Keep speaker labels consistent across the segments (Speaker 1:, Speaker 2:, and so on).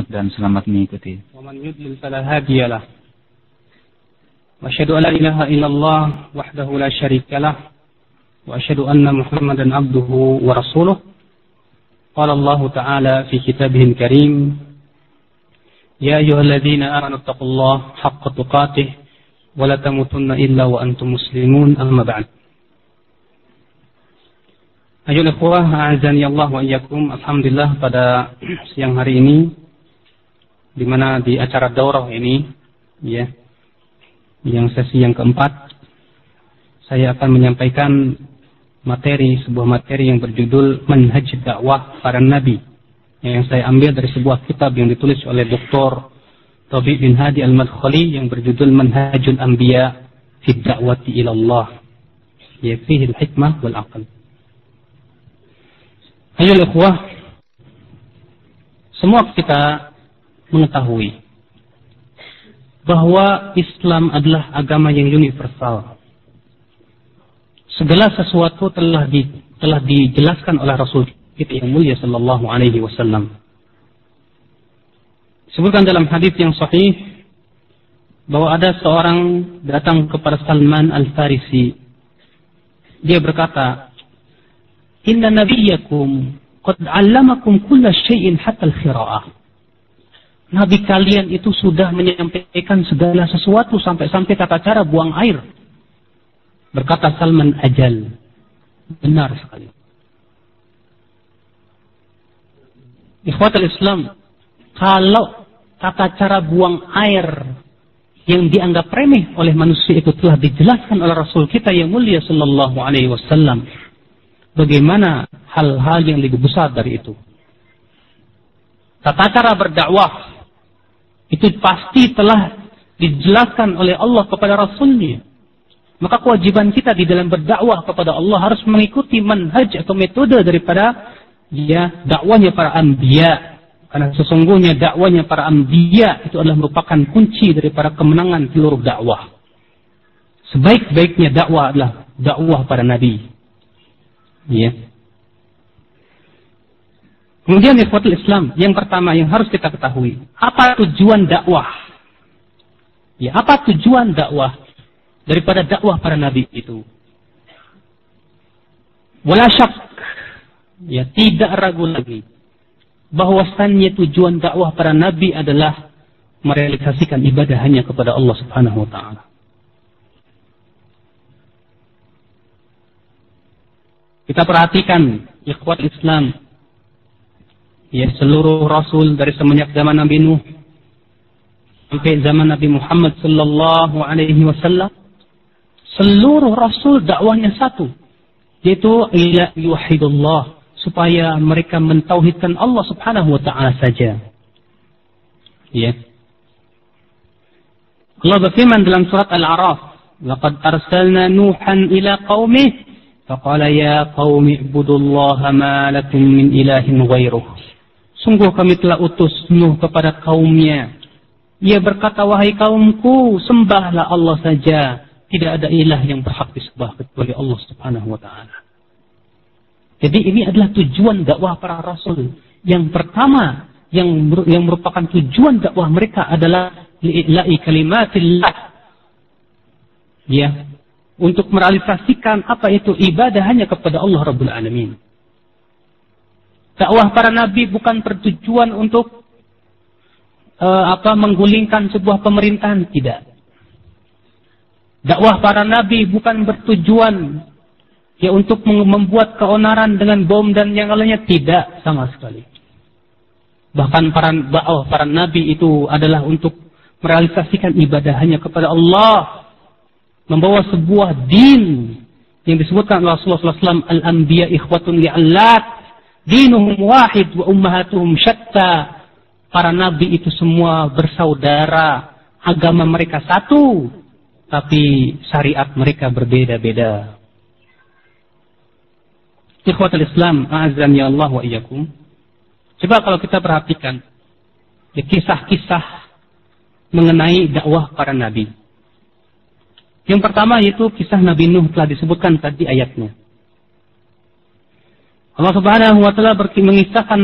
Speaker 1: dan selamat mengikuti.
Speaker 2: ومن يضلل فلا هادي له وأشهد أن لا إله إلا الله وحده لا شريك له وأشهد أن محمدا عبده ورسوله قال الله تعالى في كتابه الكريم يا أيها الذين آمنوا اتقوا الله حق تقاته ولا تموتن إلا وأنتم مسلمون أما بعد. Ayolah ikhwah, a'azani Allah wa iyyakum. Alhamdulillah pada siang hari ini, di mana di acara daurah ini, ya, yang sesi yang keempat, saya akan menyampaikan sebuah materi yang berjudul Manhaj Dakwah Para Nabi, yang saya ambil dari sebuah kitab yang ditulis oleh Dr. Taufik bin Hadi Al-Madkhali yang berjudul Manhajul Anbiya fi Da'wati ila Allah, ya, fihi al-hikmah wal aql. Ayo ikhwah, semua kita mengetahui bahwa Islam adalah agama yang universal. Segala sesuatu telah dijelaskan oleh Rasul kita yang mulia sallallahu alaihi wasallam. Disebutkan dalam hadis yang sahih bahwa ada seorang datang kepada Salman Al-Farisi. Dia berkata, Inna nabiyyakum qad 'allamakum kulla syai'in hatta al-qira'ah. Nabi kalian itu sudah menyampaikan segala sesuatu sampai tata cara buang air. Berkata Salman, ajal. Benar sekali. Ikhwatul Islam, kalau tata cara buang air yang dianggap remeh oleh manusia itu telah dijelaskan oleh Rasul kita yang mulia sallallahu alaihi wasallam, bagaimana hal-hal yang lebih besar dari itu? Tata cara berdakwah itu pasti telah dijelaskan oleh Allah kepada Rasulnya. Maka kewajiban kita di dalam berdakwah kepada Allah harus mengikuti manhaj atau metode daripada dakwahnya para anbiya. Karena sesungguhnya dakwahnya para anbiya itu adalah merupakan kunci daripada kemenangan seluruh dakwah. Sebaik-baiknya dakwah adalah dakwah para nabi. Ya. Kemudian ikhwatul Islam, yang pertama yang harus kita ketahui, apa tujuan dakwah? Ya, apa tujuan dakwah daripada dakwah para nabi itu? Wala syak, ya, tidak ragu lagi bahwasannya tujuan dakwah para nabi adalah merealisasikan ibadah hanya kepada Allah Subhanahu wa taala. Kita perhatikan ikhwat Islam, ya, seluruh Rasul dari semenjak zaman Nabi Nuh sampai zaman Nabi Muhammad sallallahu alaihi wasallam, seluruh Rasul dakwahnya satu, yaitu ila yuwahhidullah, supaya mereka mentauhidkan Allah Subhanahu wa taala saja. Ya. Allah berfirman dalam surat Al-A'raf, laqad arsalna Nuhan ila qaumihi faqala ya qaumi ibudullaha ma lakum min ilahin ghairuh. Sungguh kami telah utus Nuh kepada kaumnya. Ia berkata, wahai kaumku, sembahlah Allah saja. Tidak ada ilah yang berhak disembah kecuali Allah Subhanahu wa taala. Jadi ini adalah tujuan dakwah para rasul. Yang pertama yang merupakan tujuan dakwah mereka adalah li'ila'i kalimatillah. Ya. Untuk merealisasikan apa itu ibadah hanya kepada Allah Rabbul Alamin. Dakwah para nabi bukan bertujuan untuk menggulingkan sebuah pemerintahan, tidak. Dakwah para nabi bukan bertujuan untuk membuat keonaran dengan bom dan yang lainnya, tidak sama sekali. Bahkan dakwah para nabi itu adalah untuk merealisasikan ibadah hanya kepada Allah. Membawa sebuah din yang disebutkan oleh Rasulullah SAW, al-anbiya ikhwatun li'allat, dinuhum wahid wa ummahatuhum syatta. Para nabi itu semua bersaudara, agama mereka satu, tapi syariat mereka berbeda-beda. Ikhwatul Islam, a'azzani Allah wa iyyakum. Coba kalau kita perhatikan kisah-kisah mengenai dakwah para nabi. Yang pertama yaitu kisah Nabi Nuh, telah disebutkan tadi ayatnya. Allah Subhanahu wa taala mengisahkan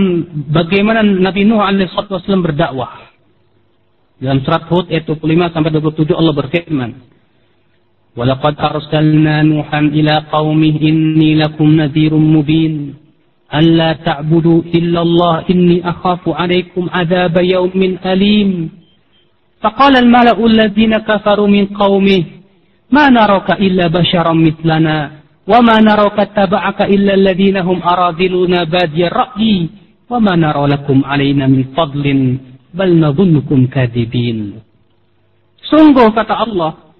Speaker 2: bagaimana Nabi Nuh alaihi wasallam berdakwah. Dalam surat Hud ayat 25 sampai 27 Allah berfirman, "Wa laqad arsalna Nuhan ila qaumihi inni lakum nadhirun mubin, alla ta'budu illa Allah inni akhafu 'alaikum 'adzaba yaumin alim." Faqala al-mala'u alladhina kafaru min qaumihi, "Ma naraka illa basharan mithlana." وَمَا نَرَوْكَ اتَّبَعَكَ إِلَّا الَّذِينَ هُمْ أَرَاذِلُونَا بَادِيَ الرَّأْيِ وَمَا نَرَى لَكُمْ عَلَيْنَا مِنْ فَضْلٍ بَلْ نَظُنُّكُمْ كَاذِبِينَ. Sungguh kata Allah,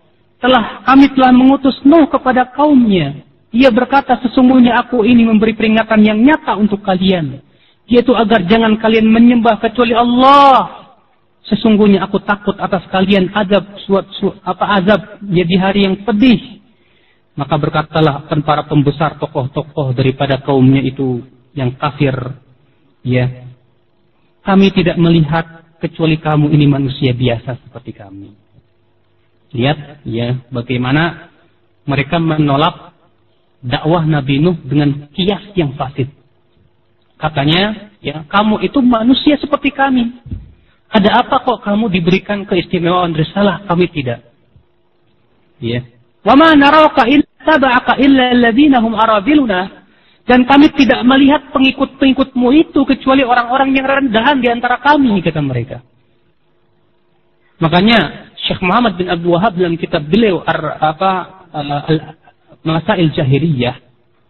Speaker 2: kami telah mengutus Nuh kepada kaumnya. Ia berkata, sesungguhnya aku ini memberi peringatan yang nyata untuk kalian, yaitu agar jangan kalian menyembah kecuali Allah. Sesungguhnya aku takut atas kalian azab di hari yang pedih. Maka berkatalah para pembesar tokoh-tokoh daripada kaumnya itu yang kafir, ya, kami tidak melihat kecuali kamu ini manusia biasa seperti kami. Lihat, ya, bagaimana mereka menolak dakwah Nabi Nuh dengan kias yang fasid. Katanya, ya, kamu itu manusia seperti kami. Ada apa kok kamu diberikan keistimewaan risalah, kami tidak? Ya. وَمَا نَرَوْكَ إِلَّا الَّذِينَ هُمْ أَرَاذِلُنَا. Dan kami tidak melihat pengikut-pengikutmu itu kecuali orang-orang yang rendahan di antara kami, kata mereka. Makanya Syekh Muhammad bin Abdul Wahab dalam kitab beliau Masail Jahiliyah,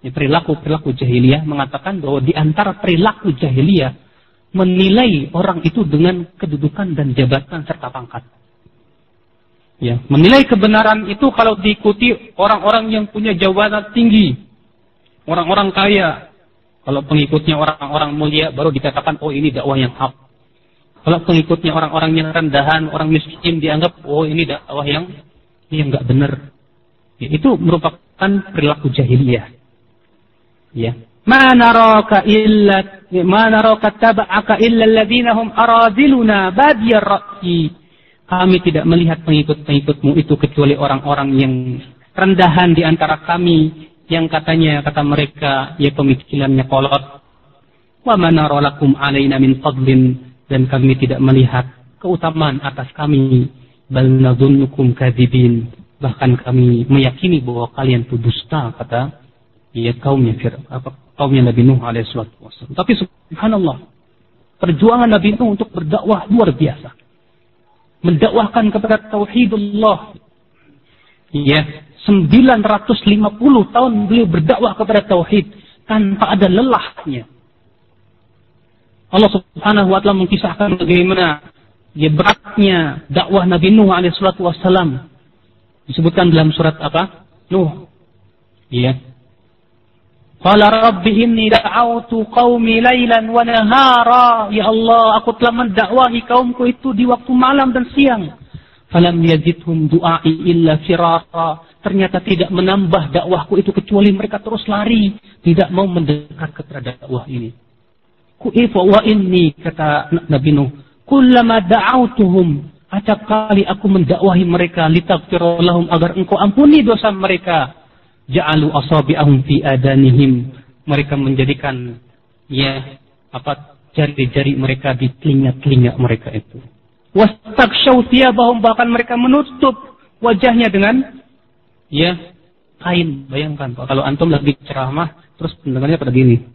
Speaker 2: perilaku jahiliyah, mengatakan bahwa di antara perilaku jahiliyah menilai orang itu dengan kedudukan dan jabatan serta pangkat. Ya, menilai kebenaran itu kalau diikuti orang-orang yang punya jabatan tinggi, orang-orang kaya. Kalau pengikutnya orang-orang mulia, baru dikatakan, oh ini dakwah yang hak. Kalau pengikutnya orang-orang yang rendahan, orang miskin, dianggap, oh ini dakwah yang nggak benar. Ya, itu merupakan perilaku jahiliyah. Ya, ma naraka taba'aka illa alladhina hum aradiluna badiyar ra'yi. Kami tidak melihat pengikut-pengikutmu itu kecuali orang-orang yang rendahan di antara kami, yang kata mereka, ya, pemikirannya kolot. Wa ma nara lakum alaina min fadlin, dan kami tidak melihat keutamaan atas kami. Bal nadhunnukum kadzibin, bahkan kami meyakini bahwa kalian itu dusta, kata ya kaumnya Nabi Nuh alaihi wasallam. Tapi subhanallah, perjuangan Nabi Nuh untuk berdakwah luar biasa. Mendakwahkan kepada tauhidullah. Ya, 950 tahun beliau berdakwah kepada tauhid tanpa ada lelahnya. Allah Subhanahu wa taala mengisahkan bagaimana ya beratnya dakwah Nabi Nuh alaihi wasallam. Disebutkan dalam surat apa? Nuh. Ya. Qala rabbi inni da'awtu qaumi lailan wa nahara. Ya Allah, aku telah mendakwahi kaumku itu di waktu malam dan siang. Falam yazidhum du'ai illa firara. Ternyata tidak menambah dakwahku itu kecuali mereka terus lari, tidak mau mendekat kepada dakwah ini. Ku'ifa wa inni, kata Nabi Nuh, kullama da'awtuhum, acap kali aku mendakwahi mereka, litaghfira lahum, agar engkau ampuni dosa mereka. Ja'alu asabi'ahum fi adanihim, mereka menjadikan jari-jari mereka di telinga-telinga mereka itu. Wastaghshaw thiyabahum, bahkan mereka menutup wajahnya dengan kain. Bayangkan Pak, kalau antum lagi ceramah terus pendengarnya pada gini.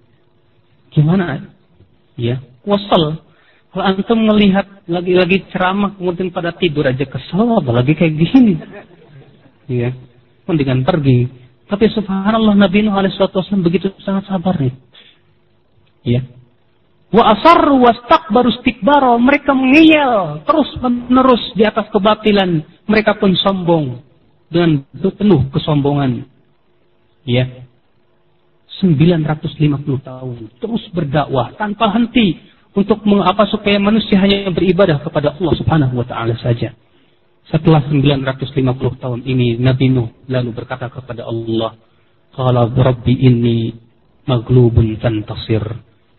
Speaker 2: Gimana? Ya, wasal. Kalau antum melihat lagi ceramah kemudian pada tidur aja, kesel apalagi kayak gini. Ya, mendingan pergi. Tapi subhanallah Nabi Nuh alaihi wasallam begitu sangat sabar nih. Ya. Wa asarru wastakbaru istikbara, mereka mengeyel terus-menerus di atas kebatilan, mereka pun sombong dengan penuh kesombongan. Ya. 950 tahun terus berdakwah tanpa henti untuk supaya manusia hanya beribadah kepada Allah Subhanahu wa taala saja. Setelah 950 tahun ini, Nabi Nuh lalu berkata kepada Allah, qala rabbi inni maghlubun fantasir.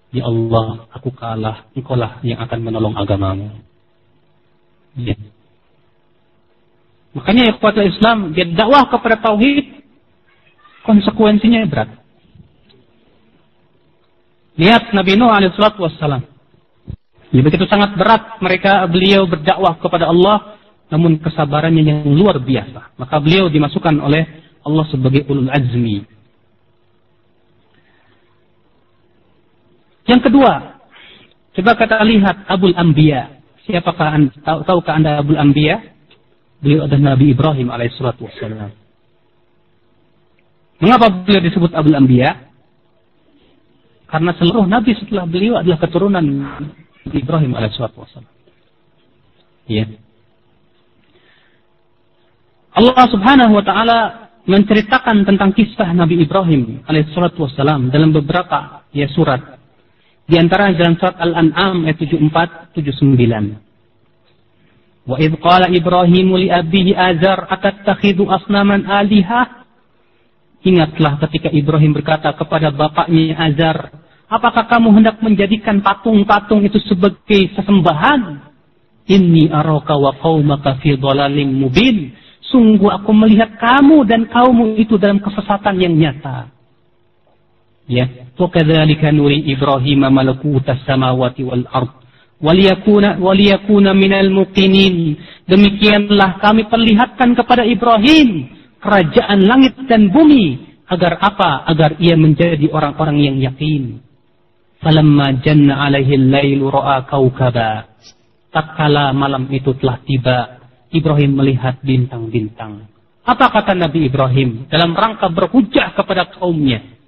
Speaker 2: Ya Allah, aku kalah, engkaulah yang akan menolong agamamu. Ya. Makanya ikhwatul Islam, dia dakwah kepada tauhid, konsekuensinya berat. Lihat Nabi Nuh alaihissalatu wassalam. Ya, begitu sangat berat beliau berdakwah kepada Allah, namun kesabarannya yang luar biasa. Maka beliau dimasukkan oleh Allah sebagai ulul azmi. Yang kedua, coba kita lihat Abul Anbiya. Siapakah anda? Tahukah anda Abul Anbiya? Beliau adalah Nabi Ibrahim alaihissalatu wassalam. Mengapa beliau disebut Abul Anbiya? Karena seluruh nabi setelah beliau adalah keturunan Nabi Ibrahim alaihissalatu wassalam. Ya. Allah Subhanahu wa taala menceritakan tentang kisah Nabi Ibrahim alaihissalatu wassalam dalam beberapa surat. Di antara dalam surat Al-An'am ayat 74, 79. Wa idh qala Ibrahimu li abihi Azar atattakhidhu asnaman alihah. Ingatlah ketika Ibrahim berkata kepada bapaknya Azar, apakah kamu hendak menjadikan patung-patung itu sebagai sesembahan? Inni araka wa qaumaka fi dhalalim mubin. Sungguh aku melihat kamu dan kaummu itu dalam kesesatan yang nyata. Ya, wa kadzalika nuri Ibrahim malakutas samawati wal ard waliyakuna minal muqinin. Demikianlah kami perlihatkan kepada Ibrahim kerajaan langit dan bumi, agar apa? Agar ia menjadi orang-orang yang yakin. Falamma janna alaihi al-lailu ra'a kaukaba. Tatkala malam itu telah tiba, Ibrahim melihat bintang-bintang. Apa kata Nabi Ibrahim dalam rangka berhujjah kepada kaumnya?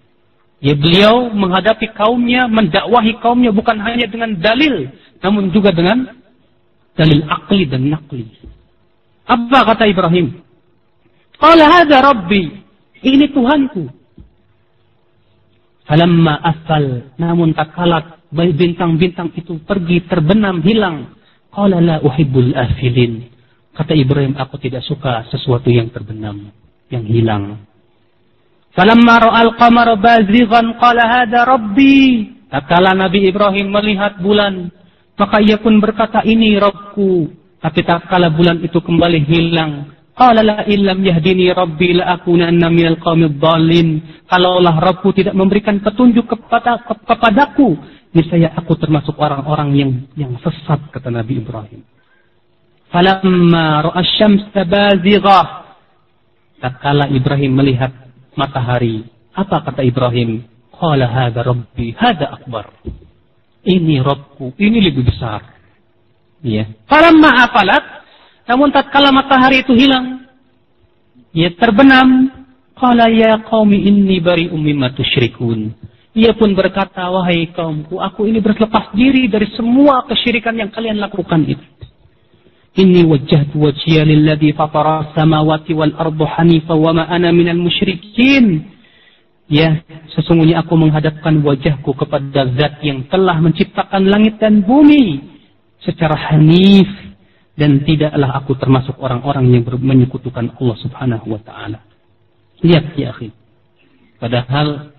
Speaker 2: Ya, beliau menghadapi kaumnya, mendakwahi kaumnya bukan hanya dengan dalil, namun juga dengan dalil akli dan nakli. Apa kata Ibrahim? Qala hadza rabbi, ini Tuhanku. Falamma afal, namun tatkala bintang-bintang itu pergi, terbenam, hilang. Qala la uhibbul afilin. Kata Ibrahim, aku tidak suka sesuatu yang terbenam, yang hilang. Falamma ra'al qamara bazighan qala hadza rabbi. Tatkala Nabi Ibrahim melihat bulan, maka ia pun berkata, ini Rabbku. Tapi tatkala bulan itu kembali hilang, qala la illam yahdini rabbi la akunanna minal qaumid dhalin. Kalaulah Rabbku tidak memberikan petunjuk kepadaku, niscaya aku termasuk orang-orang yang sesat, kata Nabi Ibrahim. Falamma ra'a asy-syamsa bazighah. Tatkala Ibrahim melihat matahari, apa kata Ibrahim? Qala hadza rabbi, hadza akbar. Ini Rabbku, ini lebih besar. Ya. Falamma afalat, namun tatkala matahari itu hilang, ya, terbenam, qala ya qaumi inni bari'um mimma tusyrikun. Ia pun berkata, wahai kaumku, aku ini berlepas diri dari semua kesyirikan yang kalian lakukan itu. Inni wajjahtu wajhiya lilladzi fatara as-samawati wal arda hanifa wa ma ana minal musyrikin. Ya, sesungguhnya aku menghadapkan wajahku kepada Zat yang telah menciptakan langit dan bumi secara hanif, dan tidaklah aku termasuk orang-orang yang menyekutukan Allah Subhanahu wa taala. Lihat ya akhi. Padahal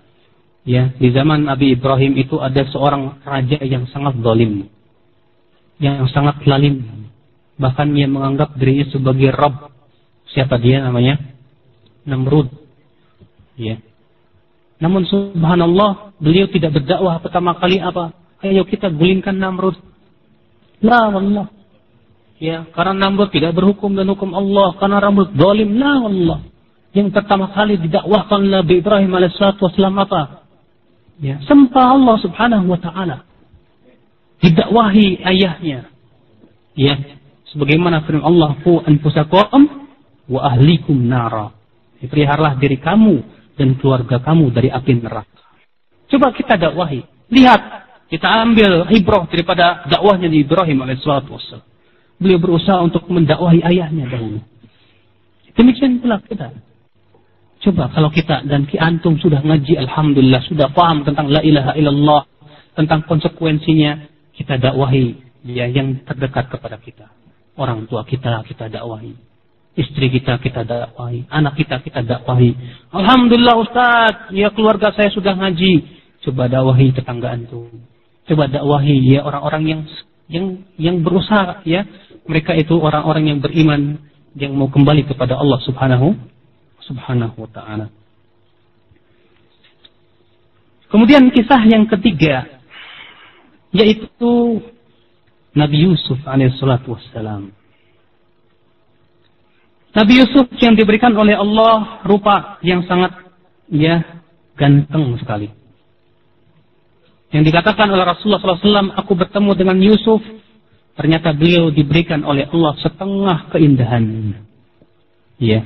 Speaker 2: ya, di zaman Nabi Ibrahim itu ada seorang raja yang sangat zalim, yang sangat lalim. Bahkan ia menganggap dirinya sebagai Rabb. Siapa dia namanya? Namrud. Ya. Namun subhanallah, beliau tidak berdakwah pertama kali apa? Ayo kita gulingkan Namrud. La wallah. Ya, karena Namrud tidak berhukum dan hukum Allah, karena Namrud zalim. La wallah. Yang pertama kali didakwahkan Nabi Ibrahim alaihissalatu wassalam apa? Ya, sembah Allah Subhanahu wa taala. Didakwahi ayahnya. Ya. Sebagaimana firman Allah, "Qu anfusakum wa ahlikum nara." Peliharalah diri kamu dan keluarga kamu dari api neraka. Coba kita dakwahi. Lihat, kita ambil ibrah daripada dakwahnya di Ibrahim alaihissalatu wassalam. Beliau berusaha untuk mendakwahi ayahnya dahulu. Demikian pula kita. Coba kalau kita dan antum sudah ngaji, alhamdulillah, sudah paham tentang la ilaha illallah, tentang konsekuensinya, kita dakwahi ya yang terdekat kepada kita. Orang tua kita dakwahi. Istri kita dakwahi. Anak kita dakwahi. Alhamdulillah Ustaz, ya keluarga saya sudah ngaji. Coba dakwahi tetangga antum. Coba dakwahi ya orang-orang yang berusaha ya. Mereka itu orang-orang yang beriman, yang mau kembali kepada Allah Subhanahu wa ta'ala. Kemudian kisah yang ketiga, yaitu Nabi Yusuf alaihissalatu wassalam. Nabi Yusuf yang diberikan oleh Allah rupa yang sangat ganteng sekali. Yang dikatakan oleh Rasulullah SAW, aku bertemu dengan Yusuf, ternyata beliau diberikan oleh Allah setengah keindahan. Ya,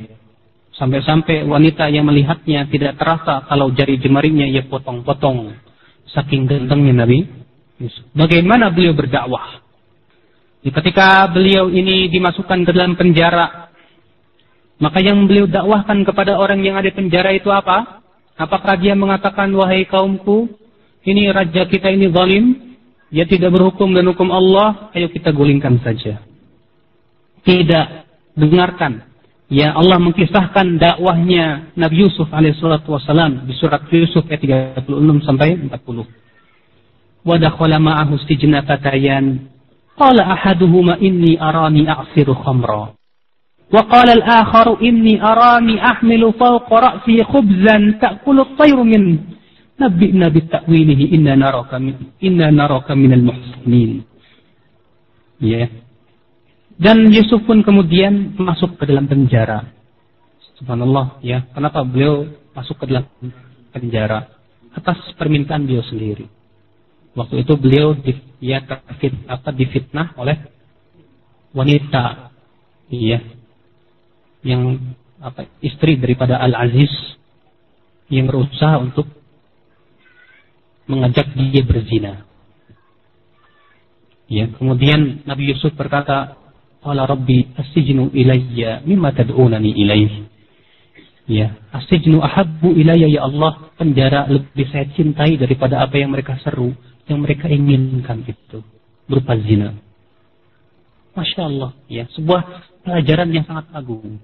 Speaker 2: sampai-sampai wanita yang melihatnya tidak terasa kalau jari jemarinya ia potong-potong. Saking gantengnya Nabi Yusuf. Bagaimana beliau berdakwah? Ketika beliau ini dimasukkan ke dalam penjara, maka yang beliau dakwahkan kepada orang yang ada di penjara itu apa? Apakah dia mengatakan, wahai kaumku, ini raja kita ini zalim, dia tidak berhukum dan hukum Allah, ayo kita gulingkan saja. Tidak, dengarkan. Ya, Allah mengkisahkan dakwahnya Nabi Yusuf alaihissalatu wassalam di surat Yusuf ayat 36 sampai 40. Wa dakhala ma'ahu sijna fatayan, qala ahaduhuma inni arani a'siru khamra. وقال الآخر إني أراني أحمل فوق رأسي خبزا تأكل الطير منه نبئنا بتأويله إنا نراك من المحسنين. Ya. Dan Yusuf pun kemudian masuk ke dalam penjara. Subhanallah, ya. Kenapa beliau masuk ke dalam penjara? Atas permintaan beliau sendiri. Waktu itu beliau difitnah oleh wanita, ya, yang istri daripada Al-Aziz yang berusaha untuk mengajak dia berzina. Ya, kemudian Nabi Yusuf berkata, "Qala Rabbi as-sijnu ilayya mimma tad'unani ilayhi." Ya, as-sijnu ahabbu ilayya ya Allah, penjara lebih saya cintai daripada apa yang mereka seru, yang mereka inginkan itu berupa zina. Masya Allah, ya, sebuah pelajaran yang sangat agung.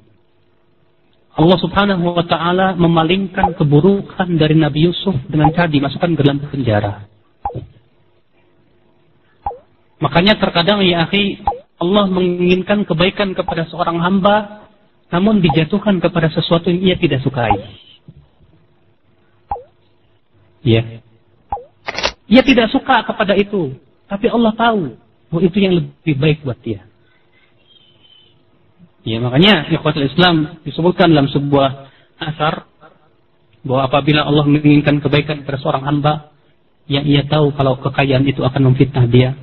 Speaker 2: Allah subhanahu wa ta'ala memalingkan keburukan dari Nabi Yusuf dengan cara dimasukkan ke dalam penjara. Makanya terkadang ya akhi, Allah menginginkan kebaikan kepada seorang hamba, namun dijatuhkan kepada sesuatu yang ia tidak sukai. Ya. Ia tidak suka kepada itu, tapi Allah tahu bahwa itu yang lebih baik buat dia. Ya, makanya ikhwatul Islam disebutkan dalam sebuah asar bahwa apabila Allah menginginkan kebaikan kepada seorang hamba yang ia tahu kalau kekayaan itu akan memfitnah dia,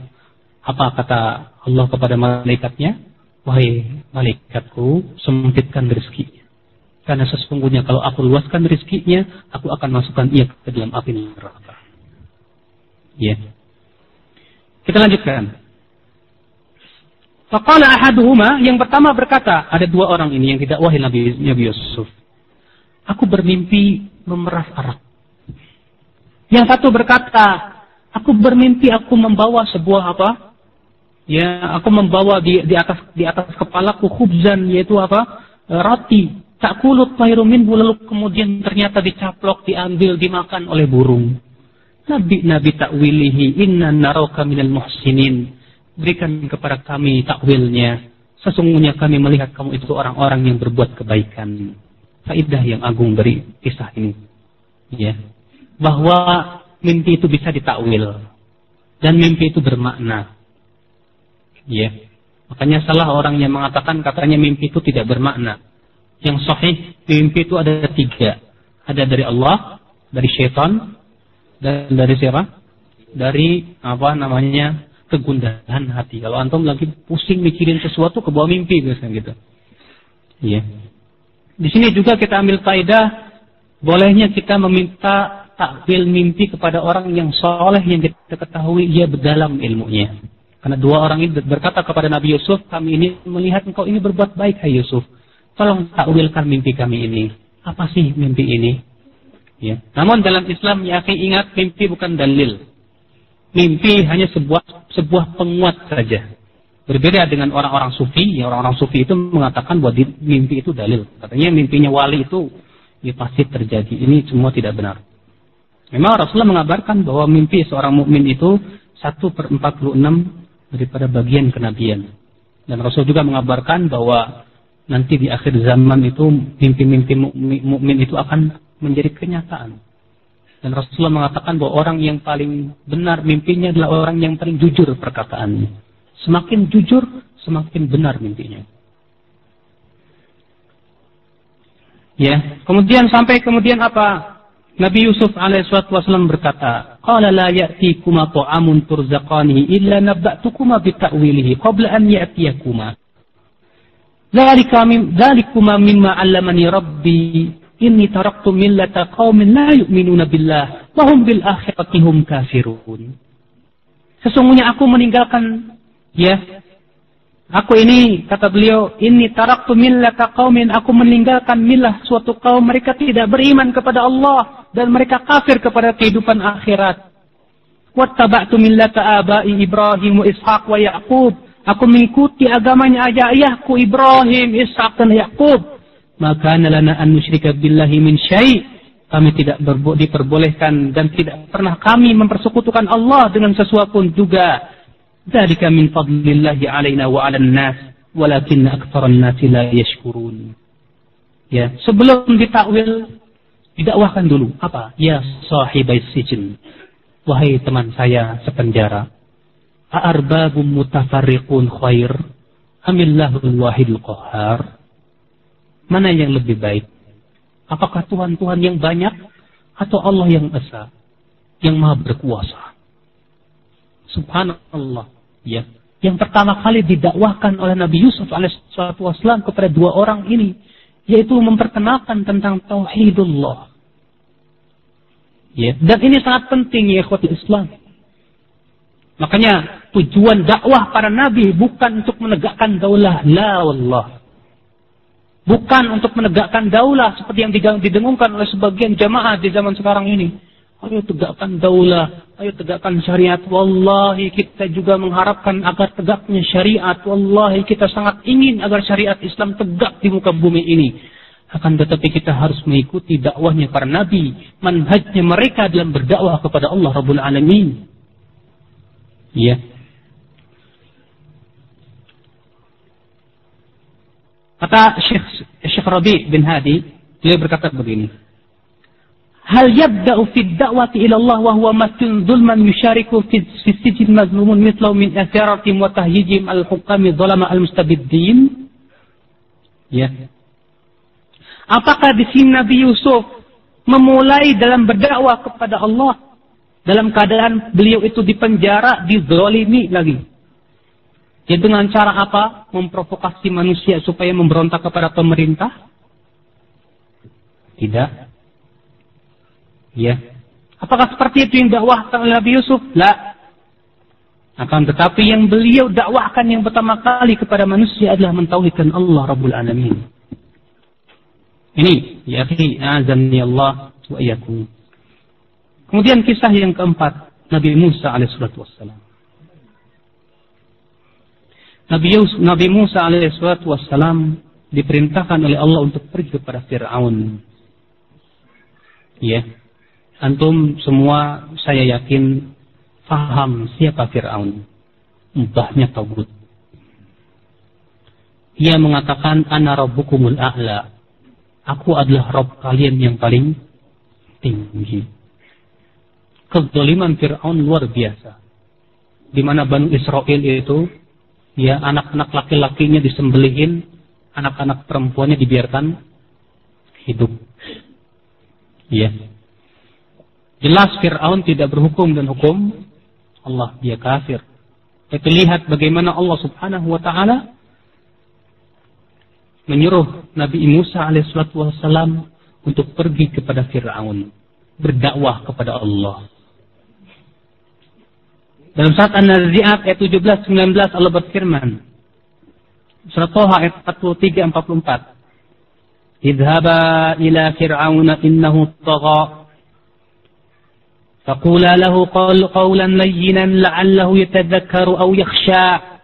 Speaker 2: apa kata Allah kepada malaikatnya? Wahai malaikatku, sempitkan rezekinya. Karena sesungguhnya kalau aku luaskan rezekinya, aku akan masukkan ia ke dalam api neraka. Ya. Kita lanjutkan. Faqala ahaduhuma, yang pertama berkata, ada dua orang ini yang didakwahi Nabi Yusuf. Aku bermimpi memeras arak. Yang satu berkata, aku bermimpi aku membawa sebuah apa? Ya, aku membawa di atas kepalaku khubzan, yaitu apa? Roti. Ta'kulut tayru minhu, lalu kemudian ternyata dicaplok, diambil, dimakan oleh burung. Nabi ta'wilihi inna naraka minal muhsinin. Berikan kepada kami takwilnya. Sesungguhnya kami melihat kamu itu orang-orang yang berbuat kebaikan. Faedah yang agung dari kisah ini. Ya. Bahwa mimpi itu bisa ditakwil. Dan mimpi itu bermakna. Ya. Makanya salah orang yang mengatakan katanya mimpi itu tidak bermakna. Yang sahih, mimpi itu ada tiga. Ada dari Allah, dari syaitan, dan dari siapa? Dari kegundahan hati. Kalau antum lagi pusing mikirin sesuatu ke bawah mimpi biasanya gitu. Iya. Di sini juga kita ambil faedah bolehnya kita meminta takwil mimpi kepada orang yang soleh yang kita ketahui ia berdalam ilmunya. Karena dua orang ini berkata kepada Nabi Yusuf, kami ini melihat engkau ini berbuat baik, hai Yusuf. Tolong takwilkan mimpi kami ini. Apa sih mimpi ini? Ya. Namun dalam Islam ya akhi, ingat, mimpi bukan dalil. Mimpi hanya sebuah penguat saja. Berbeda dengan orang-orang sufi. Ya, orang-orang sufi itu mengatakan bahwa mimpi itu dalil. Katanya mimpinya wali itu ya pasti terjadi. Ini semua tidak benar. Memang Rasulullah mengabarkan bahwa mimpi seorang mukmin itu 1/46 daripada bagian kenabian. Dan Rasul juga mengabarkan bahwa nanti di akhir zaman itu mimpi-mimpi mukmin itu akan menjadi kenyataan. Dan Rasulullah mengatakan bahwa orang yang paling benar mimpinya adalah orang yang paling jujur perkataannya. Semakin jujur, semakin benar mimpinya. Ya, kemudian apa? Nabi Yusuf alaihissalatu wassalam berkata, "Qala la ya'tikuma ta'amun turzaqanihi illa nabba'tukuma bita'wilihi qabla an ya'tiyakuma. Dzalikuma mimma 'allamani Rabbi. Inni taraktu millata qaumin la yu'minuna billah wa hum bil akhirati hum kafirun." Sesungguhnya aku meninggalkan, aku ini, kata beliau, inni taraktu millata qaumin, aku meninggalkan milah suatu kaum, mereka tidak beriman kepada Allah dan mereka kafir kepada kehidupan akhirat. Wattaba'tu millata abai Ibrahim wa Ishaq wa Yaqub, aku mengikuti agamanya ayahku Ibrahim, Ishaq dan Yaqub. Maka lana an nusyrika billahi min syai', kami tidak diperbolehkan dan tidak pernah kami mempersekutukan Allah dengan sesuatu pun juga. Dzalika min fadlillahi 'alaina wa 'alan nas, walakinna aktsaran nasi la yashkurun. Ya, sebelum ditakwil, didakwahkan dulu. Apa? Ya sahibai sijn, wahai teman saya sepenjara. A'arbabum mutafarriqun khair, amillahul wahidul qahhar. Mana yang lebih baik? Apakah Tuhan-Tuhan yang banyak atau Allah yang esa, yang maha berkuasa? Subhanallah. Ya. Yang pertama kali didakwahkan oleh Nabi Yusuf alaihissalam kepada dua orang ini, yaitu memperkenalkan tentang tauhidullah. Ya. Dan ini sangat penting ya ikhwatul Islam. Makanya tujuan dakwah para nabi bukan untuk menegakkan daulah, la wallah. Bukan untuk menegakkan daulah seperti yang didengungkan oleh sebagian jamaah di zaman sekarang ini. Ayo tegakkan daulah, ayo tegakkan syariat. Wallahi kita juga mengharapkan agar tegaknya syariat. Wallahi kita sangat ingin agar syariat Islam tegak di muka bumi ini. Akan tetapi kita harus mengikuti dakwahnya para nabi, manhajnya mereka dalam berdakwah kepada Allah Rabbul Alamin. Ya. Kata Syekh Rabi' bin Hadi, dia berkata begini. Hal yabda'u fi ad-da'wati ila Allah wa huwa matun zulman yushariku fi sijin mazlumun mithlahu min atharatim wa tahyijim al-hukami dhalama al-mustabiddin? Ya. Apakah di sini Nabi Yusuf memulai dalam berdakwah kepada Allah dalam keadaan beliau itu dipenjara, dizalimi lagi? Ya, dengan cara apa? Memprovokasi manusia supaya memberontak kepada pemerintah? Tidak. Ya. Apakah seperti itu yang dakwahkan oleh Nabi Yusuf? La. Akan tetapi yang beliau dakwahkan yang pertama kali kepada manusia adalah mentauhidkan Allah Rabbul Alamin. Ini, ya akhi, azani Allah wa iyyakum. Kemudian kisah yang keempat, Nabi Musa alaihissalatu wassalam. Nabi Musa alaihissalatu wassalam diperintahkan oleh Allah untuk pergi kepada Fir'aun. Ya. Antum semua saya yakin faham siapa Fir'aun. Mbahnya Tagut. Dia mengatakan ana rabbukumul a'la. Aku adalah Rabb kalian yang paling tinggi. Kezaliman Fir'aun luar biasa. Di mana Bani Israel itu, ya, anak-anak laki-lakinya disembelihin, anak-anak perempuannya dibiarkan hidup. Ya. Jelas Fir'aun tidak berhukum dan hukum Allah, dia kafir. Kita lihat bagaimana Allah Subhanahu wa taala menyuruh Nabi Musa alaihissalatu wassalam untuk pergi kepada Fir'aun, berdakwah kepada Allah. Dalam surat An-Nazi'at ayat 17-19 Allah berfirman. Surat Thaha ayat 43-44. Idhaba ila fir'auna innahu tagha. Faqula lahu qawlan layyinan la'allahu yatadhakkaru aw yakhsha.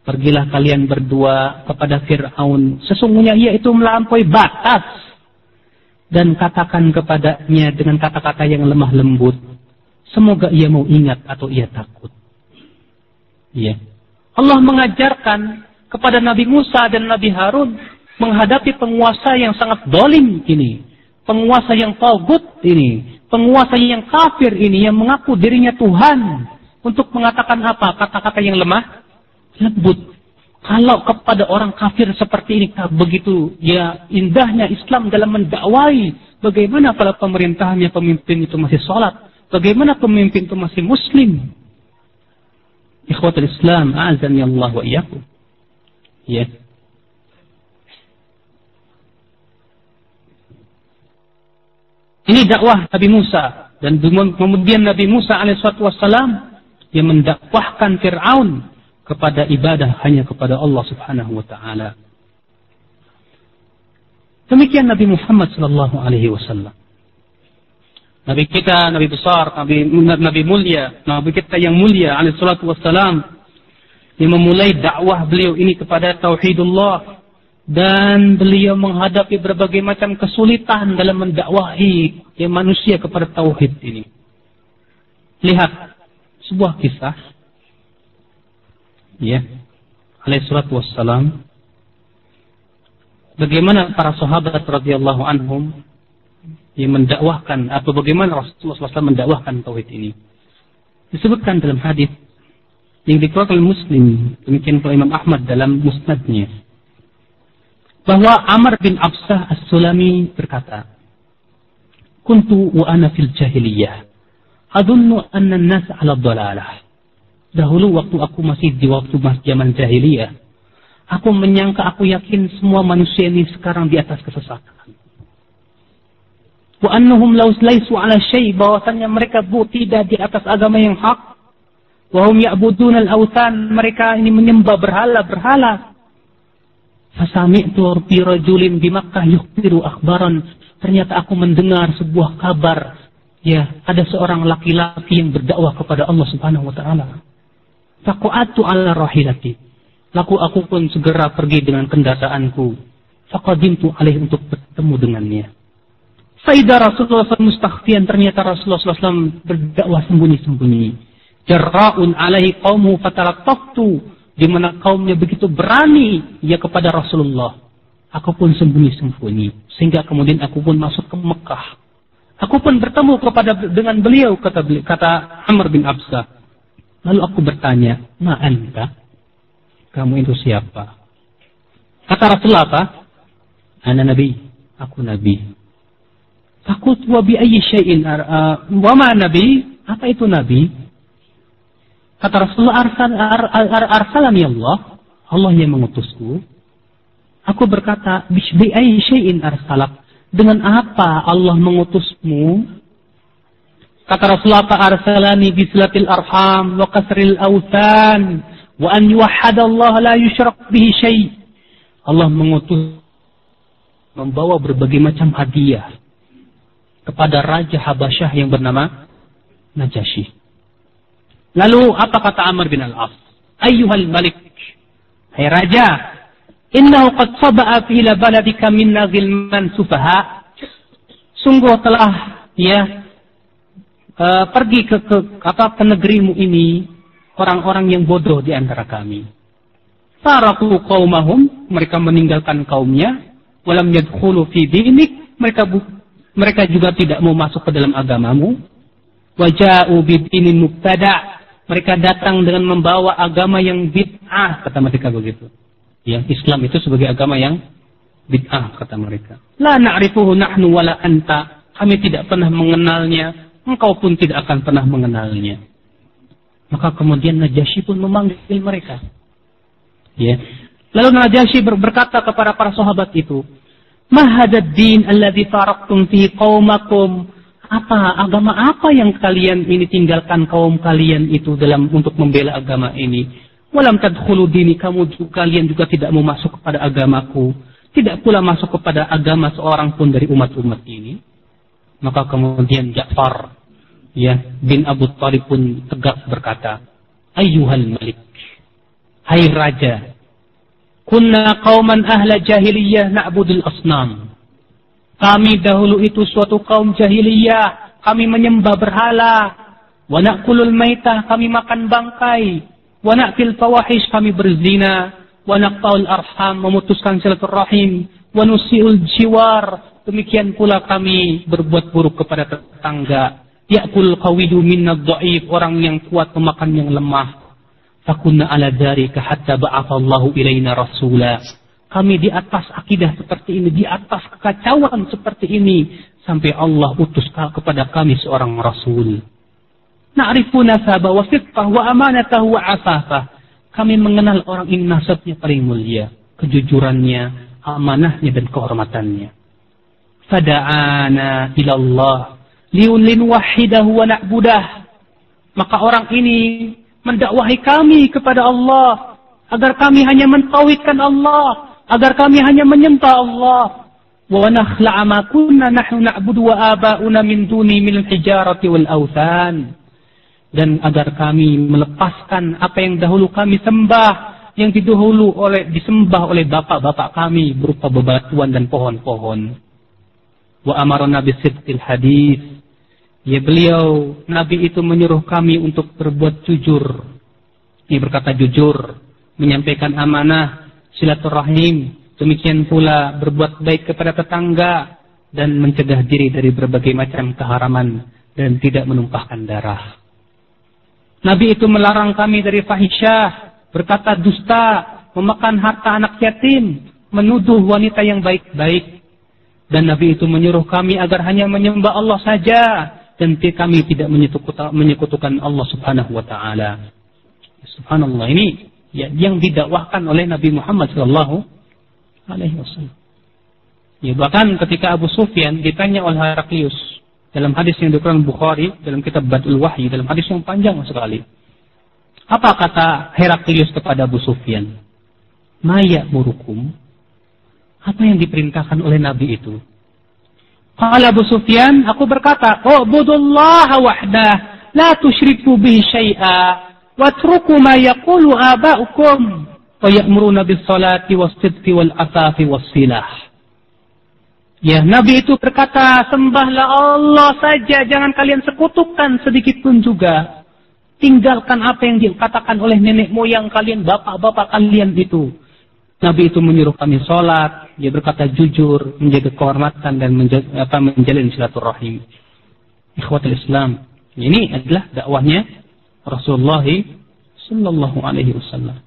Speaker 2: Pergilah kalian berdua kepada Fir'aun. Sesungguhnya ia itu melampaui batas. Dan katakan kepadanya dengan kata-kata yang lemah lembut. Semoga ia mau ingat atau ia takut. Ya. Allah mengajarkan kepada Nabi Musa dan Nabi Harun menghadapi penguasa yang sangat zalim ini. Penguasa yang tagut ini. penguasa yang kafir ini yang mengaku dirinya Tuhan untuk mengatakan apa? Kata-kata yang lemah, lembut. Kalau kepada orang kafir seperti ini begitu ya indahnya Islam dalam mendakwai, bagaimana kalau pemerintahannya pemimpin itu masih sholat? Bagaimana pemimpin itu masih muslim? Ikhwatul Islam, a'azani Allah wa iyyakum. Ya. Ini dakwah Nabi Musa, dan kemudian Nabi Musa alaihissalatu wassalam yang mendakwahkan Fir'aun kepada ibadah hanya kepada Allah Subhanahu wa taala. Demikian Nabi Muhammad sallallahu alaihi wasallam. Nabi kita, Nabi besar, Nabi mulia, Nabi kita yang mulia alaihissalatu wassalam, yang memulai dakwah beliau ini kepada tauhidullah, dan beliau menghadapi berbagai macam kesulitan dalam mendakwahi manusia kepada tauhid ini. Lihat sebuah kisah, ya, alaihissalatu wassalam, bagaimana para sahabat radhiyallahu anhum yang mendakwahkan atau bagaimana Rasulullah SAW mendakwahkan tauhid ini. Disebutkan dalam hadis yang dikeluarkan oleh Muslim, demikian pula Imam Ahmad dalam musnadnya, bahwa Amr bin Absah As-Sulami berkata, "Kuntu wa ana fil jahiliyah, adunnu anna an-nas 'ala dhalalah." Dahulu waktu aku masih di waktu zaman jahiliyah, aku menyangka, aku yakin semua manusia ini sekarang di atas kesesatan. Wa annahum laisu 'ala syai', bahwasanya mereka tidak di atas agama yang hak. Wa hum ya'buduna al-awthan, mereka ini menyembah berhala-berhala. Fasami'tu bi rajulin bi Makkah yukhbiru akhbaran, ternyata aku mendengar sebuah kabar, ya, ada seorang laki-laki yang berdakwah kepada Allah Subhanahu wa taala. Faqa'atu 'ala rahilati, laku aku pun segera pergi dengan kendaraanku. Faqadimtu alaihi, untuk bertemu dengannya. Faidah Rasulullah SAW mustakhfiyan, ternyata Rasulullah SAW berdakwah sembunyi-sembunyi. Jarra'un alaihi qaumu fatalattaftu, di mana kaumnya begitu berani ya kepada Rasulullah. Aku pun sembunyi-sembunyi, sehingga kemudian aku pun masuk ke Mekah. Aku pun bertemu dengan beliau, kata Amr bin Absah. Lalu aku bertanya, "Ma anta?" Kamu itu siapa? Kata Rasulullah apa? "Ana nabi." Aku nabi. Takut wa bi ayyi syai'in wa ma nabi? Apa itu nabi? Kata Rasulullah, arsalani Allah, Allah yang mengutusku. Aku berkata, bi ayyi syai'in arsalak, dengan apa Allah mengutusmu? Kata Rasulullah, arsalani bi silatil arham wa kasril awthan wa an yuwahhadallaha la yusyrak bihi syai'. Allah mengutus membawa berbagai macam hadiah kepada Raja Habasyah yang bernama Najasyi. Lalu apa kata Amr bin al-As? Ayyuhal malik, hai raja, innahu qad saba'a fi ila baladika minna ghilman sufaha. Sungguh telah pergi ke negerimu ini orang-orang yang bodoh di antara kami. Taraku qaumahum, mereka meninggalkan kaumnya, walam yadkhulu fi dinik, mereka juga tidak mau masuk ke dalam agamamu. Waja'u bidinin mubtada', mereka datang dengan membawa agama yang bid'ah, kata mereka begitu. Ya, Islam itu sebagai agama yang bid'ah, kata mereka. La na'rifuhu nahnu wala anta, kami tidak pernah mengenalnya, engkau pun tidak akan pernah mengenalnya. Maka kemudian Najasyi pun memanggil mereka. Ya. Lalu Najasyi berkata kepada para sahabat itu, "Ma hadzal din alladzi faraqtum fi qaumakum?" Agama apa yang kalian ini tinggalkan kaum kalian itu untuk membela agama ini? Walam tadkhulu dini, kalian juga tidak mau masuk kepada agamaku, tidak pula masuk kepada agama seorang pun dari umat-umat ini. Maka kemudian Ja'far bin Abu Thalib pun tegas berkata, "Ayyuhal malik, hai raja, kunna qauman ahla jahiliyah na'budul asnam." Kami dahulu itu suatu kaum jahiliyah, kami menyembah berhala. Wa na'kulul maitah, kami makan bangkai. Wa na'til fawahish, kami berzina. Wa naqtaul arham, memutuskan silaturahim. wa nusi'ul jiwar, demikian pula kami berbuat buruk kepada tetangga. Ya'kul qawidu minna dha'if, orang yang kuat memakan yang lemah. Fakunna ala dzalika hatta ba'athallahu ilaina rasula. Kami di atas akidah seperti ini, di atas kekacauan seperti ini, sampai Allah utus kepada kami seorang rasul. Na'rifu nasaba wa sidqah wa amanatahu wa afafah. Kami mengenal orang ini nasabnya paling mulia, kejujurannya, amanahnya dan kehormatannya. Fada'ana ilallah liulin wahidahu wa na'budah. Maka orang ini mendakwahi kami kepada Allah agar kami hanya mentauhidkan Allah, agar kami hanya menyembah Allah. Wa nakhla'a ma kunna nahnu na'budu wa aba'una min duni min al-hijarati wal awthan. Dan agar kami melepaskan apa yang dahulu kami sembah, yang disembah oleh bapak-bapak kami berupa bebatuan dan pohon-pohon. Wa amarna bisidqil hadis. Ya, beliau Nabi itu menyuruh kami untuk berbuat jujur. Ini berkata jujur, menyampaikan amanah, silaturahim, demikian pula berbuat baik kepada tetangga dan mencegah diri dari berbagai macam keharaman dan tidak menumpahkan darah. Nabi itu melarang kami dari fahisyah, berkata dusta, memakan harta anak yatim, menuduh wanita yang baik-baik. Dan Nabi itu menyuruh kami agar hanya menyembah Allah saja dan kami tidak menyekutukan Allah Subhanahu wa taala. Subhanallah, ini ya, yang didakwahkan oleh Nabi Muhammad sallallahu alaihi wasallam. Ya, bahkan ketika Abu Sufyan ditanya oleh Heraklius dalam hadis yang diriwayatkan Bukhari dalam kitab Badul Wahyi, dalam hadis yang panjang sekali. Apa kata Heraklius kepada Abu Sufyan? Ma ya'murukum? Apa yang diperintahkan oleh Nabi itu? Qala Abu Sufyan, aku berkata, "Ubudullaha wahdah, la tusyriku bihi syai'a, watruku ma yaqulu aba'ukum, wa ya'muruna bis salati was sidqi wal afafi was silah." Ya, Nabi itu berkata, sembahlah Allah saja, jangan kalian sekutukan sedikit pun juga. Tinggalkan apa yang dikatakan oleh nenek moyang kalian, bapak-bapak kalian itu. Nabi itu menyuruh kami sholat, dia berkata jujur, menjaga kehormatan dan menjalin silaturahim. Ikhwatul Islam, ini adalah dakwahnya Rasulullah sallallahu alaihi wasallam.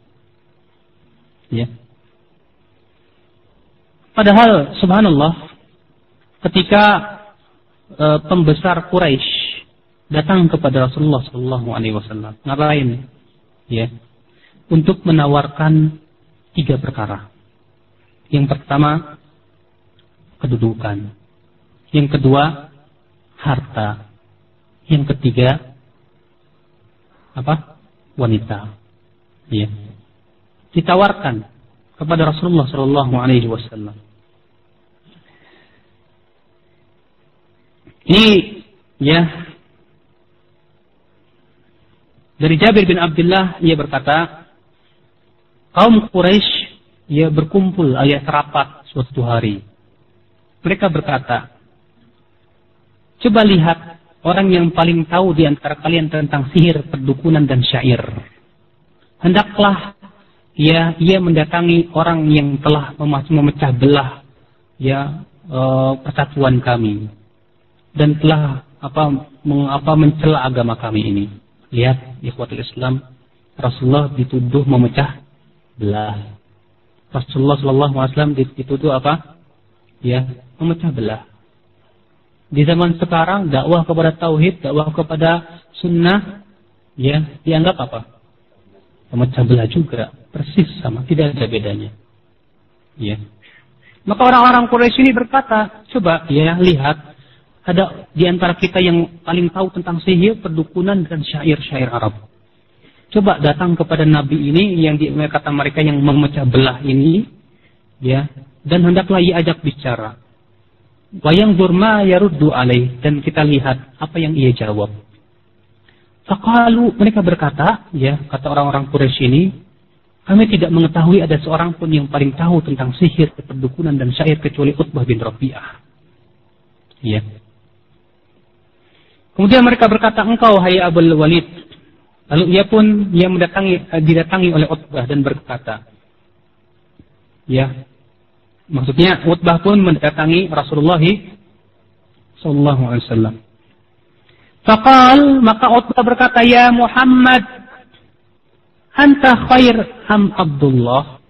Speaker 2: Ya. Padahal subhanallah, ketika pembesar Quraisy datang kepada Rasulullah sallallahu alaihi wasallam, ngapain? Ya. Untuk menawarkan 3 perkara. Yang pertama, kedudukan. Yang kedua, harta. Yang ketiga, apa? Wanita. Ya. Ditawarkan kepada Rasulullah sallallahu alaihi wasallam. Ini ya, dari Jabir bin Abdullah, ia berkata, kaum Quraisy ia berkumpul, ia rapat suatu hari. Mereka berkata, coba lihat orang yang paling tahu di antara kalian tentang sihir, perdukunan dan syair. Hendaklah ia mendatangi orang yang telah memecah belah ya persatuan kami dan telah mencela agama kami ini. Lihat, ikhwatul Islam, Rasulullah dituduh memecah belah. Rasulullah sallallahu alaihi wasallam dituduh apa? Ya, memecah belah. Di zaman sekarang dakwah kepada tauhid, dakwah kepada sunnah, ya dianggap apa? Memecah belah juga, persis sama, tidak ada bedanya. Ya. Maka orang-orang Quraisy ini berkata, coba ya lihat, ada di antara kita yang paling tahu tentang sihir, perdukunan dan syair-syair Arab. Coba datang kepada Nabi ini yang kata mereka yang memecah belah ini, ya, dan hendaklah ia ajak bicara. Wayang durma yaruddu alaih, dan kita lihat apa yang ia jawab. Faqalu, mereka berkata, ya, kata orang-orang Quraisy ini, kami tidak mengetahui ada seorang pun yang paling tahu tentang sihir, perdukunan dan syair kecuali Utbah bin Rabi'ah. Ya. Kemudian mereka berkata, engkau hai Abul Walid. Lalu ia didatangi oleh Utbah dan berkata, ya, Maksudnya Utbah pun mendatangi Rasulullah sallallahu alaihi wasallam. Faqal, maka Utbah berkata, "Ya Muhammad, anta khair am Abdullah?"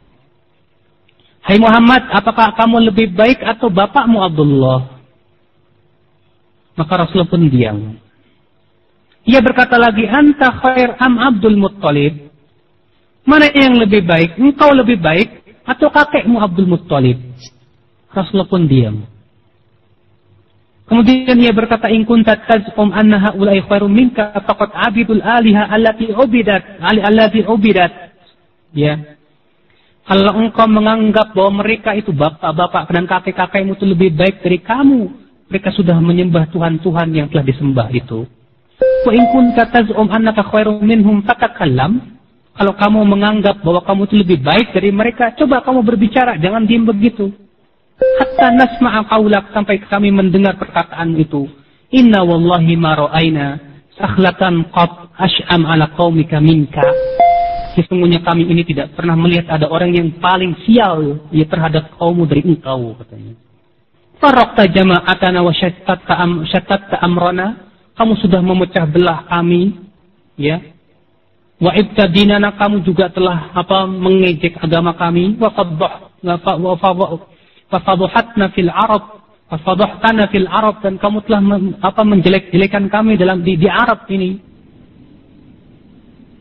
Speaker 2: Hai Muhammad, apakah kamu lebih baik atau bapakmu Abdullah? Maka Rasulullah pun diam. Ia berkata lagi, "Anta khair am Abdul Muttalib?" Mana yang lebih baik? Engkau lebih baik atau kakekmu Abdul Muttalib? Rasulullah pun diam. Kemudian ia berkata, "In kunta taz'um anna haula'i khairum minka faqad 'abidul aliha allati ubidat." Ya. Kalau engkau menganggap bahwa mereka itu bapak-bapak dan kakek-kakekmu itu lebih baik dari kamu, mereka sudah menyembah Tuhan-Tuhan yang telah disembah itu. Wa in kunta taz'um annaka khairum minhum fatakallam. Kalau kamu menganggap bahwa kamu itu lebih baik dari mereka, coba kamu berbicara, jangan diam begitu. Hatta nasma'a qaulak, sampai kami mendengar perkataan itu. Inna wallahi ma ra'aina sakhlatan qad ash'am ala qaumika minka. Sesungguhnya kami ini tidak pernah melihat ada orang yang paling sial ya terhadap kaummu dari engkau, katanya. Faraqta jama'atana wa syattatta amrana. Kamu sudah memecah belah kami, ya. Wa ibtadinana, kamu juga telah mengejek agama kami. Wa fadhahatna fil Arab. Wa fadhahtana fil Arab, dan kamu telah menjelek-jelekan kami di Arab ini.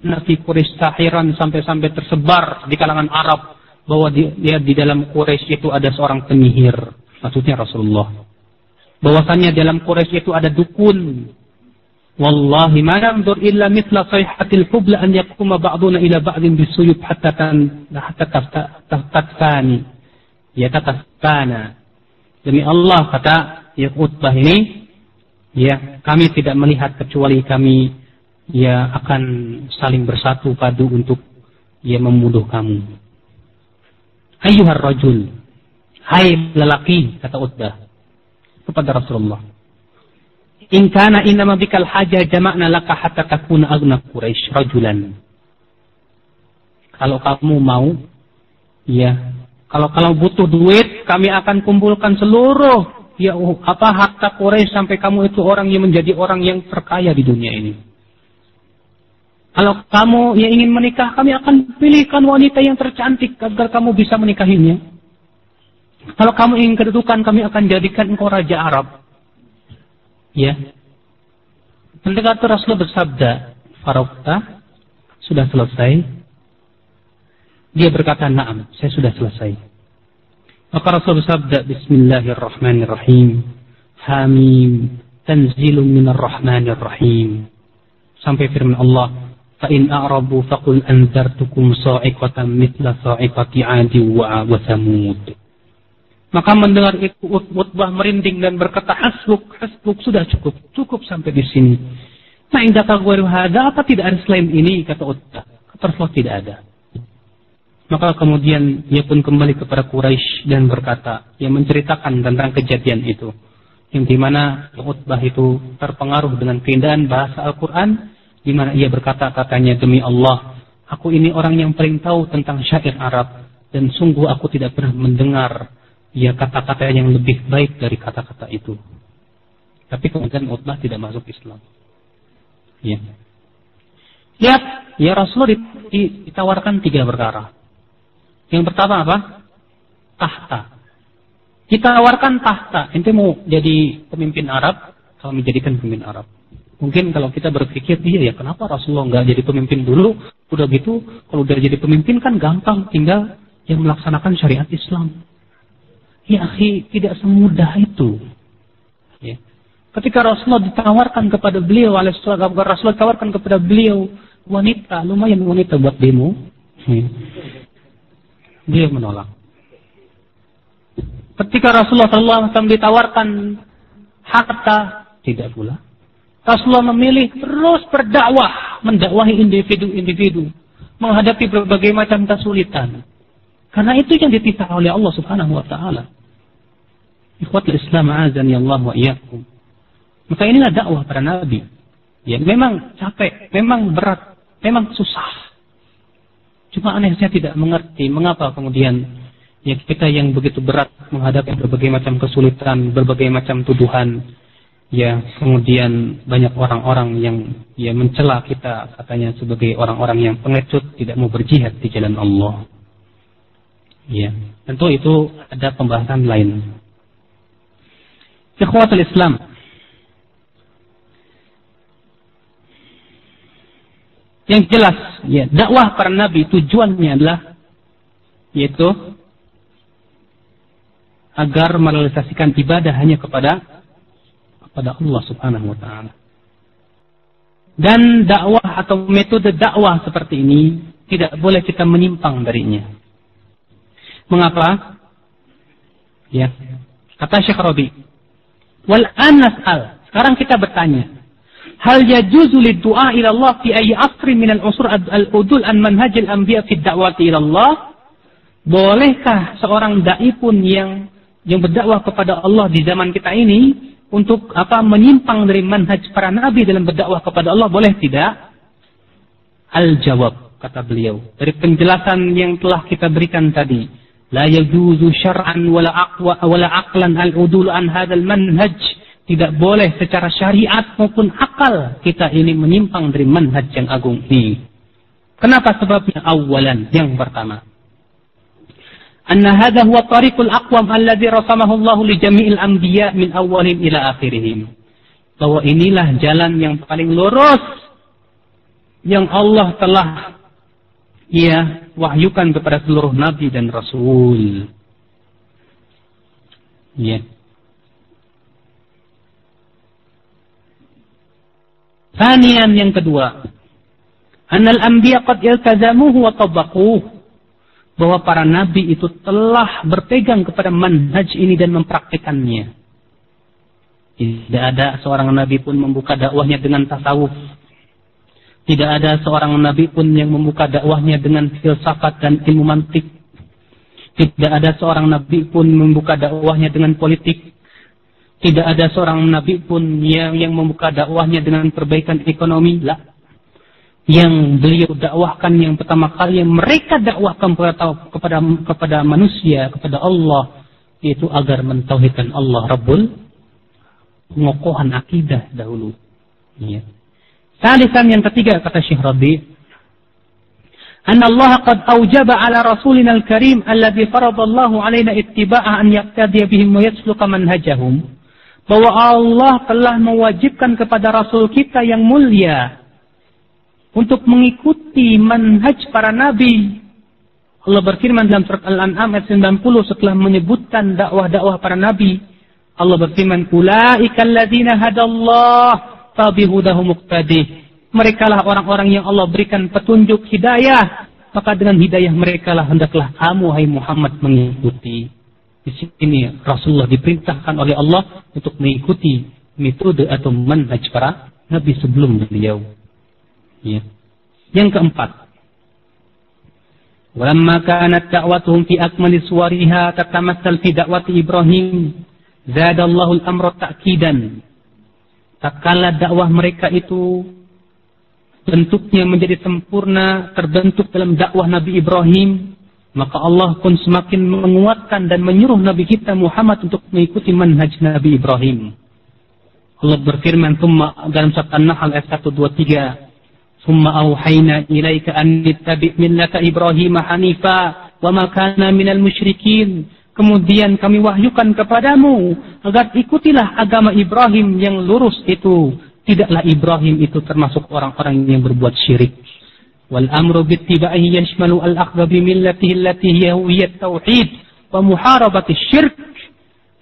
Speaker 2: Nafi Quraisy sahiran, sampai tersebar di kalangan Arab bahwa dia di dalam Quraisy itu ada seorang penyihir. Maksudnya Rasulullah. Bahwasannya dalam Quraisy itu ada dukun. Wallahi ma nanzur illa mithla sayhatil qubla an yaquma ba'duna ila ba'din bisuyub hatta taftani. Ya tatafana. Demi Allah, kata ya Utbah ini, ya kami tidak melihat kecuali kami ya akan saling bersatu padu untuk ya membunuh kamu. Ayyuhar rajul, hai lelaki, kata Utbah kepada Rasulullah, in kana innama bikal haja jama'na laka hatta takuna aghna Quraisy rajulan. Kalau kamu mau, ya kalau butuh duit, kami akan kumpulkan seluruh ya harta Quraisy sampai kamu itu orang yang menjadi orang yang terkaya di dunia ini. Kalau kamu yang ingin menikah, kami akan pilihkan wanita yang tercantik agar kamu bisa menikahinya. Kalau kamu ingin kedudukan, kami akan jadikan engkau raja Arab. Ya. Mendengar itu Rasulullah bersabda, "Faraqta, sudah selesai?" Dia berkata, "Na'am, saya sudah selesai." Maka Rasulullah bersabda, "Bismillahirrahmanirrahim. Hamim, tanzilun minar rahmanir rahim." Sampai firman Allah, "Fa'in a'rabu faqul anzartukum sa'iqatan mithla sa'iqati 'adi wa Thamud." Maka mendengar itu Utbah merinding dan berkata, "Hasbuk, sudah cukup sampai di sini." Ma indaka ghairu hada, apa tidak ada selain ini, kata Utbah. Kata Rasulullah, tidak ada. Maka kemudian dia pun kembali kepada Quraisy dan berkata, yang menceritakan tentang kejadian itu, yang dimana Utbah itu terpengaruh dengan keindahan bahasa Al-Quran, di mana ia berkata, katanya, "Demi Allah, aku ini orang yang paling tahu tentang syair Arab, dan sungguh aku tidak pernah mendengar ya kata-kata yang lebih baik dari kata-kata itu." Tapi kemudian Utbah tidak masuk Islam. Ya. Lihat, ya Rasulullah ditawarkan 3 perkara. Yang pertama apa? Tahta. Ditawarkan tahta. Ente mau jadi pemimpin Arab, kalau menjadikan pemimpin Arab. Mungkin kalau kita berpikir, iya ya kenapa Rasulullah nggak jadi pemimpin dulu? Udah gitu, kalau udah jadi pemimpin kan gampang, tinggal yang melaksanakan syariat Islam. Ya akhi, tidak semudah itu. Ya. Ketika Rasulullah ditawarkan kepada beliau, Rasulullah tawarkan kepada beliau wanita, lumayan wanita buat demo. Dia menolak. Ketika Rasulullah SAW ditawarkan harta, tidak pula. Rasulullah memilih terus berdakwah, mendakwahi individu-individu, menghadapi berbagai macam kesulitan. Karena itu yang dititah oleh Allah Subhanahu wa taala. Ikhwatul Islam azani Allah wa iyyakum. Maka inilah dakwah para nabi. Ya, memang capek, memang berat, memang susah. Cuma aneh saya tidak mengerti mengapa kemudian Ya, kita yang begitu berat menghadapi berbagai macam kesulitan, berbagai macam tuduhan. Ya, kemudian banyak orang-orang yang ya mencela kita katanya sebagai orang-orang yang pengecut, tidak mau berjihad di jalan Allah. Ya, tentu itu ada pembahasan lain. Ikhwatul Islam, yang jelas, ya, dakwah para nabi tujuannya adalah yaitu agar merealisasikan ibadah hanya kepada Allah Subhanahu wa taala. Dan dakwah atau metode dakwah seperti ini tidak boleh kita menyimpang darinya. Mengapa? Ya, kata Syekh Rabi, wal anas'al, sekarang kita bertanya, hal yajuzu lid-du'a ila Allah fi ayyi asrin min al-usur al-udul an manhaj al-anbiya fi ad-da'wati ila Allah? Bolehkah seorang dai pun yang berdakwah kepada Allah di zaman kita ini untuk menyimpang dari manhaj para nabi dalam berdakwah kepada Allah, boleh tidak? Al-jawab, kata beliau, dari penjelasan yang telah kita berikan tadi, la yajuzu syar'an wala aqlan al-udul an hadzal manhaj. Tidak boleh secara syariat maupun akal kita ini menyimpang dari manhaj yang agung ini. Kenapa sebabnya? Awalan, yang pertama, anna hadha huwa tariqul aqwam alladhi rasamahu Allah li jami'il anbiya min awwalihim ila akhirihim. Bahwa inilah jalan yang paling lurus yang Allah telah wahyukan kepada seluruh nabi dan rasul. Ya. Thaniyan, yang kedua, annal anbiya qad iltazamuhu wa tabaquhu, bahwa para nabi itu telah berpegang kepada manhaj ini dan mempraktikannya. Tidak ada seorang nabi pun membuka dakwahnya dengan tasawuf. Tidak ada seorang nabi pun yang membuka dakwahnya dengan filsafat dan ilmu mantik. Tidak ada seorang nabi pun membuka dakwahnya dengan politik. Tidak ada seorang nabi pun yang membuka dakwahnya dengan perbaikan ekonomi. Lah. Yang beliau dakwahkan yang pertama kali yang mereka dakwahkan kepada manusia, kepada Allah, yaitu agar mentauhidkan Allah Rabbul, pengokohan akidah dahulu. Ya. Salisan, yang ketiga, kata Syekh Rabi, anna Allah qad aujaba ala rasulina al-karim alladhi faradallahu alaina ittiba'ah an yaqtadiya bihim wa yatsluka manhajahum, bahwa Allah telah mewajibkan kepada rasul kita yang mulia untuk mengikuti manhaj para nabi. Allah berfirman dalam surat Al-An'am ayat 90 setelah menyebutkan dakwah-dakwah para nabi. Allah berfirman, ulaika alladzina hadallah fabihudahu muqtadih. Merekalah orang-orang yang Allah berikan petunjuk hidayah, maka dengan hidayah merekalah hendaklah kamu, hai Muhammad, mengikuti. Di sini Rasulullah diperintahkan oleh Allah untuk mengikuti metode atau manhaj para nabi sebelum beliau. Ya. Yang keempat, walamma kanat da'watuhum fi akmali suwariha tatamassal fi da'wati Ibrahim, zadallahu al-amra ta'kidan. Tatkala dakwah mereka itu bentuknya menjadi sempurna, terbentuk dalam dakwah Nabi Ibrahim, maka Allah pun semakin menguatkan dan menyuruh Nabi kita Muhammad untuk mengikuti manhaj Nabi Ibrahim. Allah berfirman dalam surat An-Nahl ayat 123, Summa awhayna ilaika an nittabi' millata Ibrahim hanifa wa ma kana minal musyrikin. Kemudian kami wahyukan kepadamu agar ikutilah agama Ibrahim yang lurus itu. Tidaklah Ibrahim itu termasuk orang-orang yang berbuat syirik. Wal amru bittiba'ihi yashmalu al-akhdha bi millatihi allati hiya huwiyat tauhid wa muharabati syirk.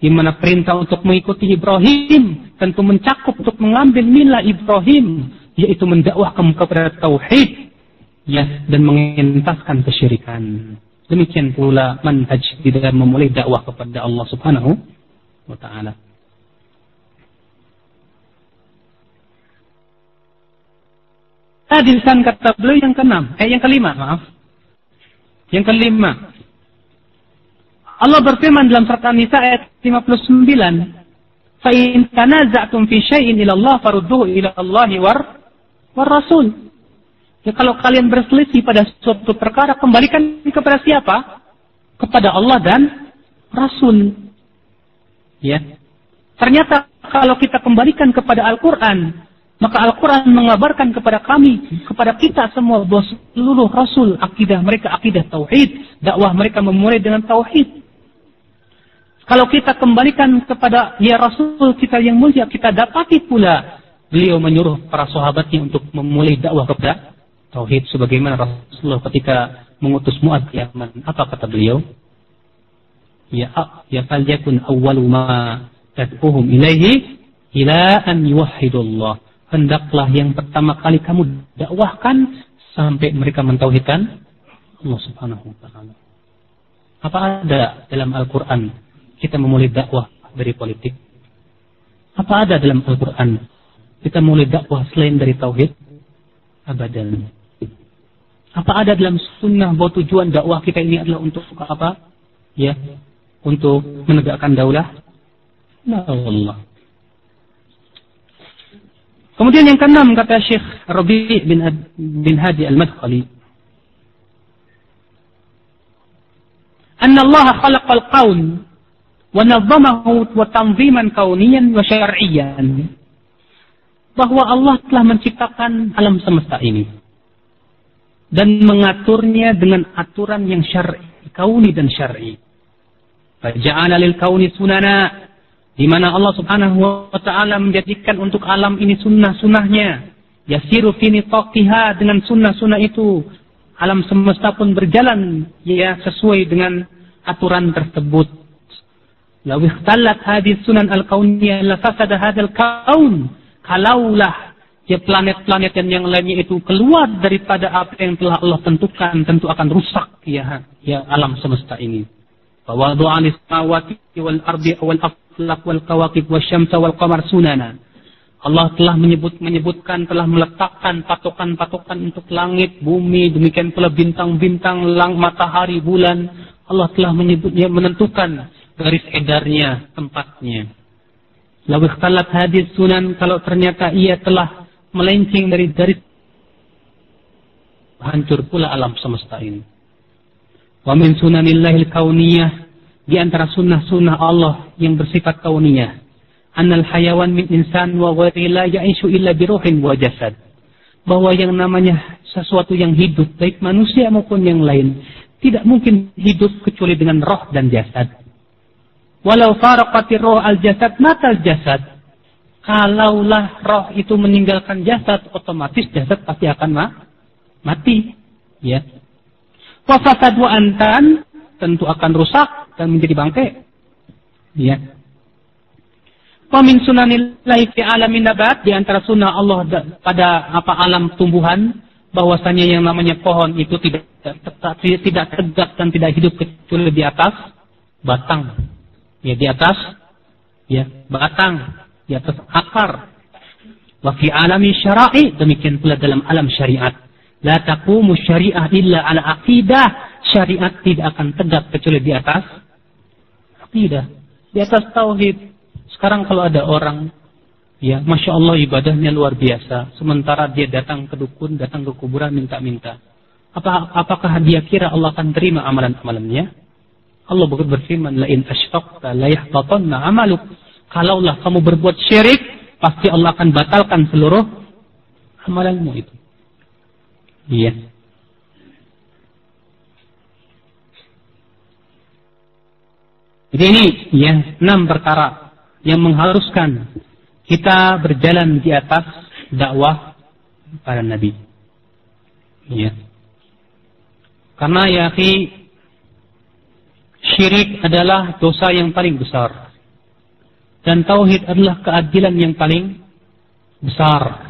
Speaker 2: Di mana perintah untuk mengikuti Ibrahim tentu mencakup untuk mengambil milah Ibrahim, yaitu mendakwahkan kepada tauhid, ya, dan mengentaskan kesyirikan. Demikian pula manhaj di dalam memulai dakwah kepada Allah Subhanahu wa taala. Hadisan kata beliau yang kelima. Yang kelima. Allah berfirman dalam surat An-Nisa ayat 59, "Fa in tanaza'tum fi syai'in ila Allah farudduhu ila Allahi war Rasul." Ya, kalau kalian berselisih pada suatu perkara, kembalikan kepada siapa? kepada Allah dan Rasul. Ya. Ternyata kalau kita kembalikan kepada Al-Quran, maka Al-Quran mengabarkan kepada kami, kepada kita semua, bahwa seluruh Rasul akidah mereka akidah tauhid, dakwah mereka memulai dengan tauhid. Kalau kita kembalikan kepada ya Rasul kita yang mulia, kita dapati pula beliau menyuruh para sahabatnya untuk memulai dakwah kepada tauhid, sebagaimana Rasulullah ketika mengutus Mu'adz ke Yaman. Apa kata beliau? Ya falyakun awwalu ma tad'uhum ilaihi ila an yuwahhidullah. Hendaklah yang pertama kali kamu dakwahkan sampai mereka mentauhidkan Allah Subhanahu wa taala. Apa ada dalam Al-Qur'an kita memulai dakwah dari politik? Apa ada dalam Al-Qur'an kita mulai dakwah selain dari tauhid? Abadan. Apa ada dalam sunnah bahwa tujuan dakwah kita ini adalah untuk apa? Ya, untuk menegakkan daulah? La Allah. Kemudian yang keenam kata Syekh Rabi' bin Hadi Al-Madkhali, "Anna Allah khalaqal kaun wa nazzamahu wa tanziman kauniyan wa syar'iyyan." Bahwa Allah telah menciptakan alam semesta ini dan mengaturnya dengan aturan yang syar'i, kauni dan syar'i. Faja'ala lil kauni sunana, di mana Allah Subhanahu wa taala menjadikan untuk alam ini sunnah-sunnahnya. Yasiru fi nitaqiha, dengan sunnah-sunnah itu alam semesta pun berjalan ya sesuai dengan aturan tersebut. Law ikhtallat hadhihi sunan al-kauniyah la fasada hadzal kaun. Kalaulah ya planet-planet dan yang lainnya itu keluar daripada apa yang telah Allah tentukan, tentu akan rusak ya alam semesta ini. Wa wadu'a lis-samawati wal ardi wal aflaq wal kawakib wasyamsa wal qamar sunana. Allah telah menyebutkan, telah meletakkan patokan-patokan untuk langit, bumi, demikian pula bintang-bintang, matahari, bulan. Allah telah menentukan garis edarnya, tempatnya. Law ikhtalat hadis sunan, kalau ternyata ia telah melenceng dari garis, hancur pula alam semesta ini. Wa min sunanillahil kauniyah, di antara sunnah-sunnah Allah yang bersifat kauniyah, annal hayawan min insan wa ghairi la ya'ishu illa bi ruhin wa jasad. Bahwa yang namanya sesuatu yang hidup, baik manusia maupun yang lain, tidak mungkin hidup kecuali dengan roh dan jasad. Walau faraqatir roh al jasad matal jasad. Kalaulah roh itu meninggalkan jasad, otomatis jasad pasti akan mati. Ya. Wa fasad wa antan, tentu akan rusak dan menjadi bangkai. Ya. Wa min sunanillahi fi alamin nabat, di antara sunnah Allah pada alam tumbuhan, bahwasanya yang namanya pohon itu tidak tegak dan tidak hidup kecuali di atas batang. Ya, di atas ya batang, di atas akar. Wa fi alami syara'i, demikian pula dalam alam syariat. La taqumu syariah illa ala aqidah. Syariat tidak akan tegak kecuali di atas aqidah, di atas tauhid. Sekarang kalau ada orang ya, Masya Allah ibadahnya luar biasa, sementara dia datang ke dukun, datang ke kuburan minta-minta, apakah dia kira Allah akan terima amalan-amalannya? Allah berfirman, la in asyrakta la yahbatanna amaluk. Kalaulah kamu berbuat syirik, pasti Allah akan batalkan seluruh amalanmu itu. Iya. Jadi ini ya 6 perkara yang mengharuskan kita berjalan di atas dakwah para nabi. Ya. Karena ya akhi, syirik adalah dosa yang paling besar. Dan tauhid adalah keadilan yang paling besar.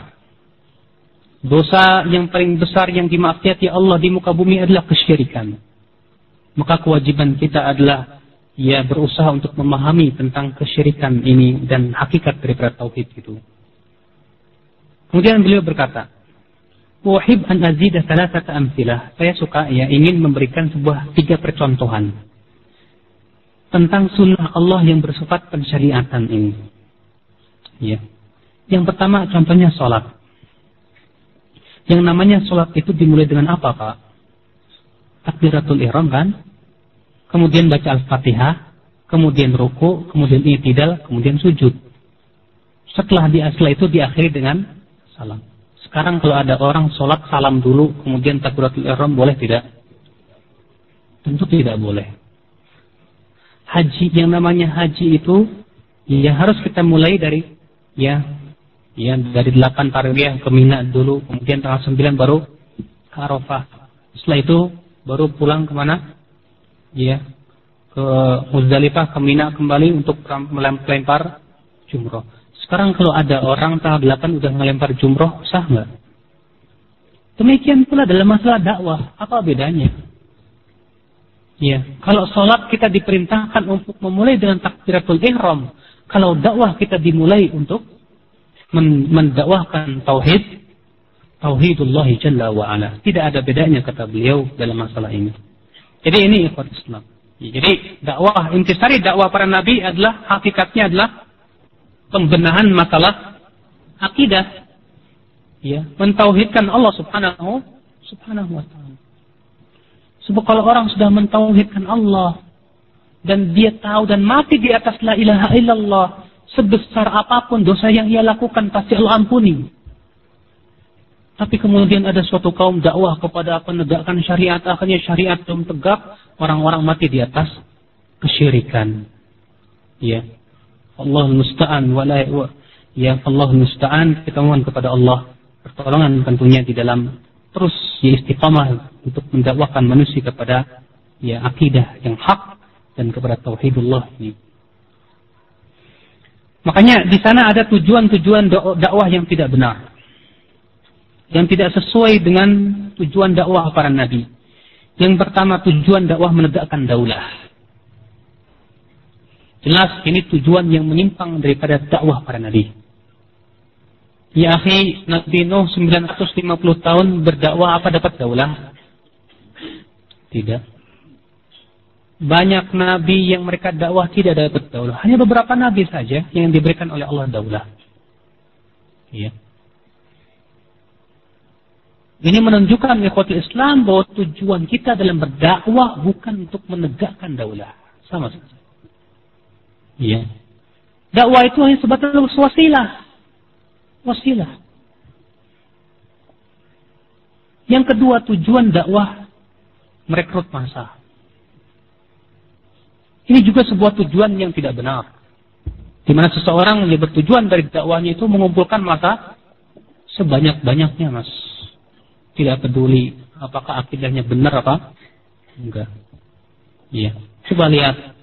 Speaker 2: Dosa yang paling besar yang dimaksiati Allah di muka bumi adalah kesyirikan. Maka kewajiban kita adalah ya berusaha untuk memahami tentang kesyirikan ini dan hakikat daripada tauhid itu. Kemudian beliau berkata, "Wahib an azida thalathata amthilah." Saya suka ya ingin memberikan 3 percontohan tentang sunnah Allah yang bersifat pensyariatan ini. Ya. Yang pertama contohnya salat. Yang namanya salat itu dimulai dengan apa, Pak? Takbiratul ihram kan? kemudian baca Al-Fatihah, kemudian ruku, kemudian i'tidal, kemudian sujud. Setelah itu diakhiri dengan salam. Sekarang kalau ada orang sholat salam dulu, kemudian takbiratul ihram, boleh tidak? Tentu tidak boleh. Haji, yang namanya haji itu, ya harus kita mulai dari, dari 8 tarwiyah ke Mina dulu, kemudian tanggal 9 baru ke Arafah. Setelah itu baru pulang kemana? Ke Muzdalifah, ke Mina kembali untuk melempar jumroh. Sekarang kalau ada orang tanggal 8 udah ngelempar jumroh, sah nggak? Demikian pula dalam masalah dakwah, apa bedanya? Kalau sholat kita diperintahkan untuk memulai dengan takbiratul ihram, kalau dakwah kita dimulai untuk mendakwahkan tauhidullah jalla wa ala. Tidak ada bedanya kata beliau dalam masalah ini. Jadi ini ikhwan Islam. Jadi dakwah, intisari dakwah para nabi adalah, hakikatnya adalah pembenahan masalah akidah, mentauhidkan Allah subhanahu wa ta'ala. Sebab kalau orang sudah mentauhidkan Allah dan dia tahu dan mati di atas la ilaha illallah, sebesar apapun dosa yang ia lakukan pasti Allah ampuni. Tapi kemudian ada suatu kaum dakwah kepada penegakkan syariat, akhirnya syariat belum tegak, orang-orang mati di atas kesyirikan. Allahul musta'an Allahul musta'an, kita mohon kepada Allah pertolongan tentunya di dalam terus istiqamah untuk mendakwakan manusia kepada akidah yang hak dan kepada tauhidullah ini. Makanya di sana ada tujuan-tujuan dakwah yang tidak benar, yang tidak sesuai dengan tujuan dakwah para nabi. Yang pertama, tujuan dakwah menegakkan daulah. Jelas ini tujuan yang menyimpang daripada dakwah para nabi. Ya akhi, Nabi Nuh 950 tahun berdakwah, apa dapat daulah? Tidak. Banyak nabi yang mereka dakwah tidak dapat daulah. Hanya beberapa nabi saja yang diberikan oleh Allah daulah. Ini menunjukkan ikhwatul Islam bahwa tujuan kita dalam berdakwah bukan untuk menegakkan daulah. Sama saja. Dakwah itu hanya sebatas wasilah. Yang kedua, tujuan dakwah merekrut massa. Ini juga sebuah tujuan yang tidak benar. Di mana seseorang yang bertujuan dari dakwahnya itu mengumpulkan massa sebanyak-banyaknya, Mas. Tidak peduli apakah akidahnya benar apa enggak. Coba lihat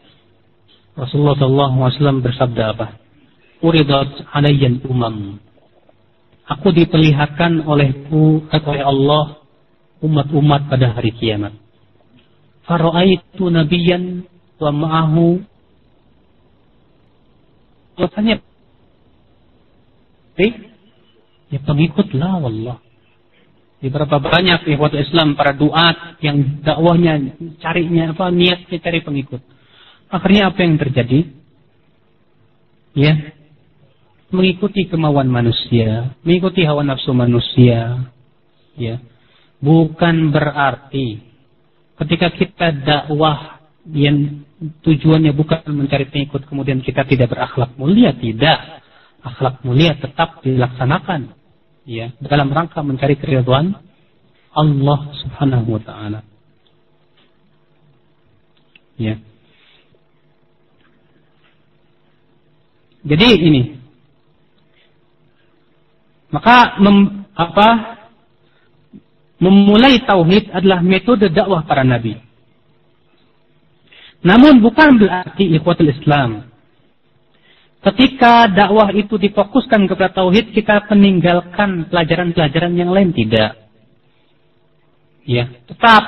Speaker 2: Rasulullah SAW bersabda apa? Uridat alayyan umam. Aku diperlihatkan oleh Allah umat-umat pada hari kiamat. Fara'aitu nabiyyan wa ma'ahu. Rasanya pengikutlah wallah. Di berapa banyak ikhwatul Islam para duat yang dakwahnya niatnya cari pengikut. Akhirnya apa yang terjadi? Mengikuti kemauan manusia, mengikuti hawa nafsu manusia. Bukan berarti ketika kita dakwah yang tujuannya bukan mencari pengikut kemudian kita tidak berakhlak mulia, tidak. Akhlak mulia tetap dilaksanakan dalam rangka mencari keridhaan Allah Subhanahu wa taala. Jadi ini. Maka memulai tauhid adalah metode dakwah para nabi. Namun bukan berarti ikhwatul Islam ketika dakwah itu difokuskan kepada tauhid kita meninggalkan pelajaran-pelajaran yang lain, tidak. Tetap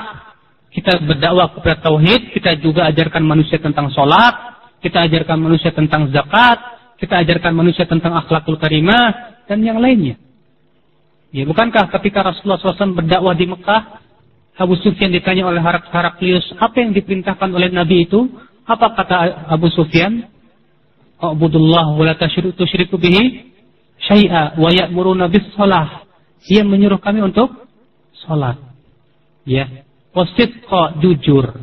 Speaker 2: kita berdakwah kepada tauhid, kita juga ajarkan manusia tentang sholat, kita ajarkan manusia tentang zakat, kita ajarkan manusia tentang akhlakul karimah dan yang lainnya. Bukankah ketika Rasulullah SAW berdakwah di Mekah, Abu Sufyan ditanya oleh Heraklius, apa yang diperintahkan oleh Nabi itu? Apa kata Abu Sufyan? Ubudullah wa la tusyriku bihi syai'a wa ya'muruna bis shalah. Dia menyuruh kami untuk salat. Wasidqa, jujur.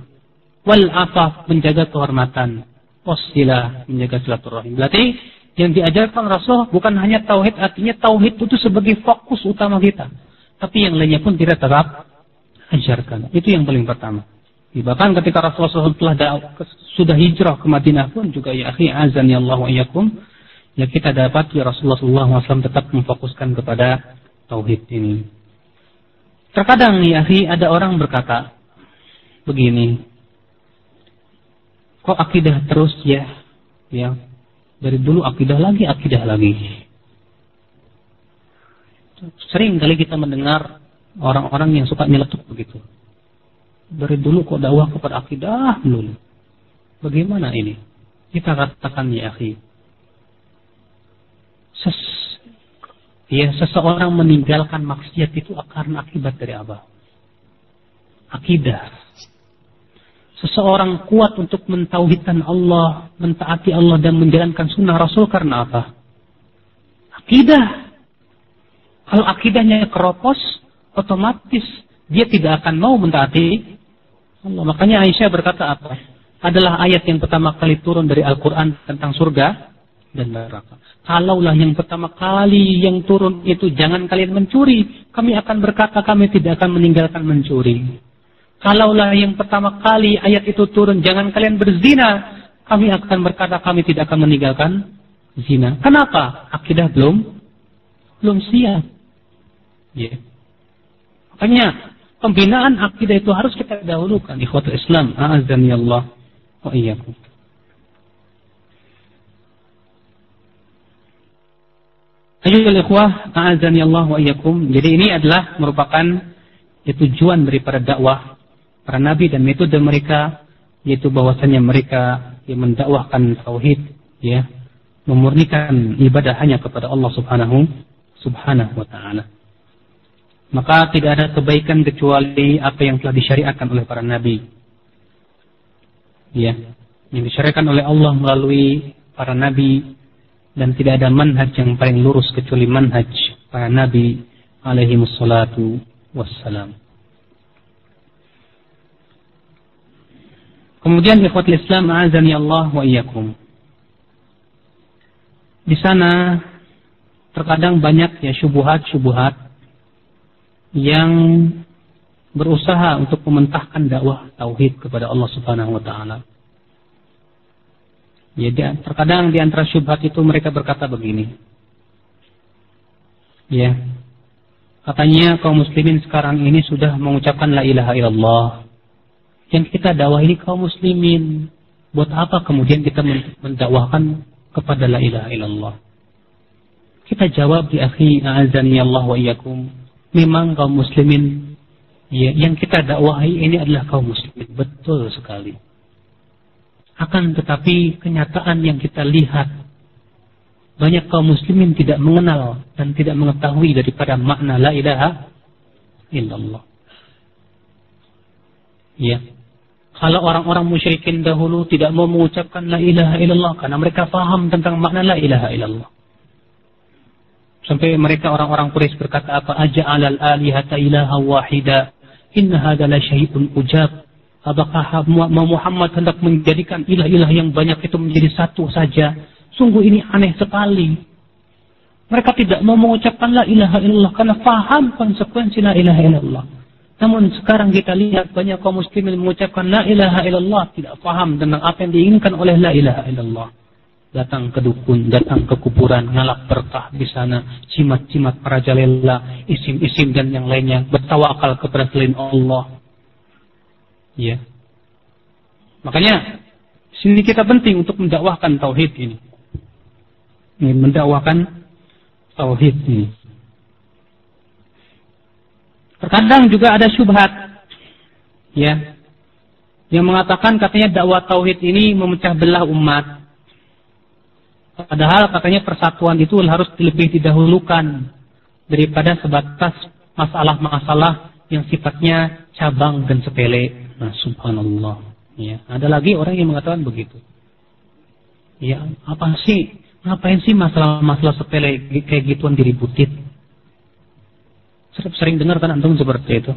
Speaker 2: wal afaf, menjaga kehormatan, wassilah, menjaga silaturahim. Berarti yang diajarkan Rasul bukan hanya tauhid, artinya tauhid itu sebagai fokus utama kita, tapi yang lainnya pun kita tetap ajarkan. Itu yang paling pertama. Bahkan ketika Rasulullah sudah hijrah ke Madinah pun juga, ya akhi azani Allah wa iyyakum, ya kita dapat ya Rasulullah SAW tetap memfokuskan kepada tauhid ini. Terkadang ya akhi ada orang berkata begini, kok akidah terus ya dari dulu akidah lagi. Sering kali kita mendengar orang-orang yang suka nyeletuk begitu. Dari dulu kok dakwah kepada akidah dulu. Bagaimana ini? Kita katakan ya akhi, seseorang meninggalkan maksiat itu karena akibat dari apa? Akidah. Seseorang kuat untuk mentauhidkan Allah, mentaati Allah dan menjalankan sunnah Rasul karena apa? Akidah. Kalau akidahnya keropos, otomatis dia tidak akan mau mentaati Allah. Makanya Aisyah berkata apa? Adalah ayat yang pertama kali turun dari Al-Quran tentang surga dan neraka. Kalaulah yang pertama kali yang turun itu jangan kalian mencuri, kami akan berkata kami tidak akan meninggalkan mencuri. Kalaulah yang pertama kali ayat itu turun jangan kalian berzina, kami akan berkata kami tidak akan meninggalkan zina. Kenapa? Akidah belum siap. Ya. Makanya pembinaan akidah itu harus kita dahulukan. Ikhwatul Islam, a'azzani Allah wa iyyakum. Ayyuhal ikhwah, a'azzani Allah wa iyyakum. Jadi ini adalah merupakan tujuan daripada dakwah para nabi dan metode mereka, yaitu bahwasanya mereka yang mendakwahkan tauhid, ya, memurnikan ibadah hanya kepada Allah Subhanahu wa taala. Maka tidak ada kebaikan kecuali apa yang telah disyariatkan oleh para nabi. Ya, yang disyariatkan oleh Allah melalui para nabi, dan tidak ada manhaj yang paling lurus kecuali manhaj para nabi alaihi wassalatu wassalam. Kemudian ikhwatul Islam, a'azani Allah wa iyyakum. Di sana terkadang banyak ya syubhat-syubhat yang berusaha untuk mementahkan dakwah tauhid kepada Allah Subhanahu wa taala. Ya, terkadang di antara syubhat itu mereka berkata begini. Ya. Katanya kaum muslimin sekarang ini sudah mengucapkan la ilaha illallah. Yang kita dakwah ini kaum muslimin. Buat apa kemudian kita mendakwahkan kepada la ilaha illallah? Kita jawab di akhi a'azani Allah wa iyyakum. Memang kaum muslimin ya, yang kita dakwahi ini adalah kaum muslimin. Betul sekali. Akan tetapi kenyataan yang kita lihat, banyak kaum muslimin tidak mengenal dan tidak mengetahui daripada makna la ilaha illallah. Ya. Kalau orang-orang musyrikin dahulu tidak mau mengucapkan la ilaha illallah karena mereka paham tentang makna la ilaha illallah. Sampai mereka orang-orang Quraisy berkata apa? Aja'alal alihata ilaha wahida. Inna hadza la syai'un ujab. Apakah Muhammad hendak menjadikan ilah-ilah yang banyak itu menjadi satu saja? Sungguh ini aneh sekali. Mereka tidak mau mengucapkan la ilaha illallah karena paham konsekuensi la ilaha illallah. Namun sekarang kita lihat banyak kaum muslimin mengucapkan la ilaha illallah, tidak paham tentang apa yang diinginkan oleh la ilaha illallah. Datang ke dukun, datang ke kuburan, ngalap berkah di sana, cimat-cimat merajalela, isim-isim dan yang lainnya, bertawakal kepada selain Allah. Ya. Makanya sini kita penting untuk mendakwahkan tauhid ini. Mendakwahkan tauhid ini. Terkadang juga ada syubhat, ya, yang mengatakan katanya dakwah tauhid ini memecah belah umat. Padahal katanya persatuan itu harus lebih didahulukan daripada sebatas masalah-masalah yang sifatnya cabang dan sepele. Nah, subhanallah. Ya, ada lagi orang yang mengatakan begitu. Ya, apa sih? Ngapain sih masalah-masalah sepele kayak gituan diributin? Sering dengar kan antum seperti itu.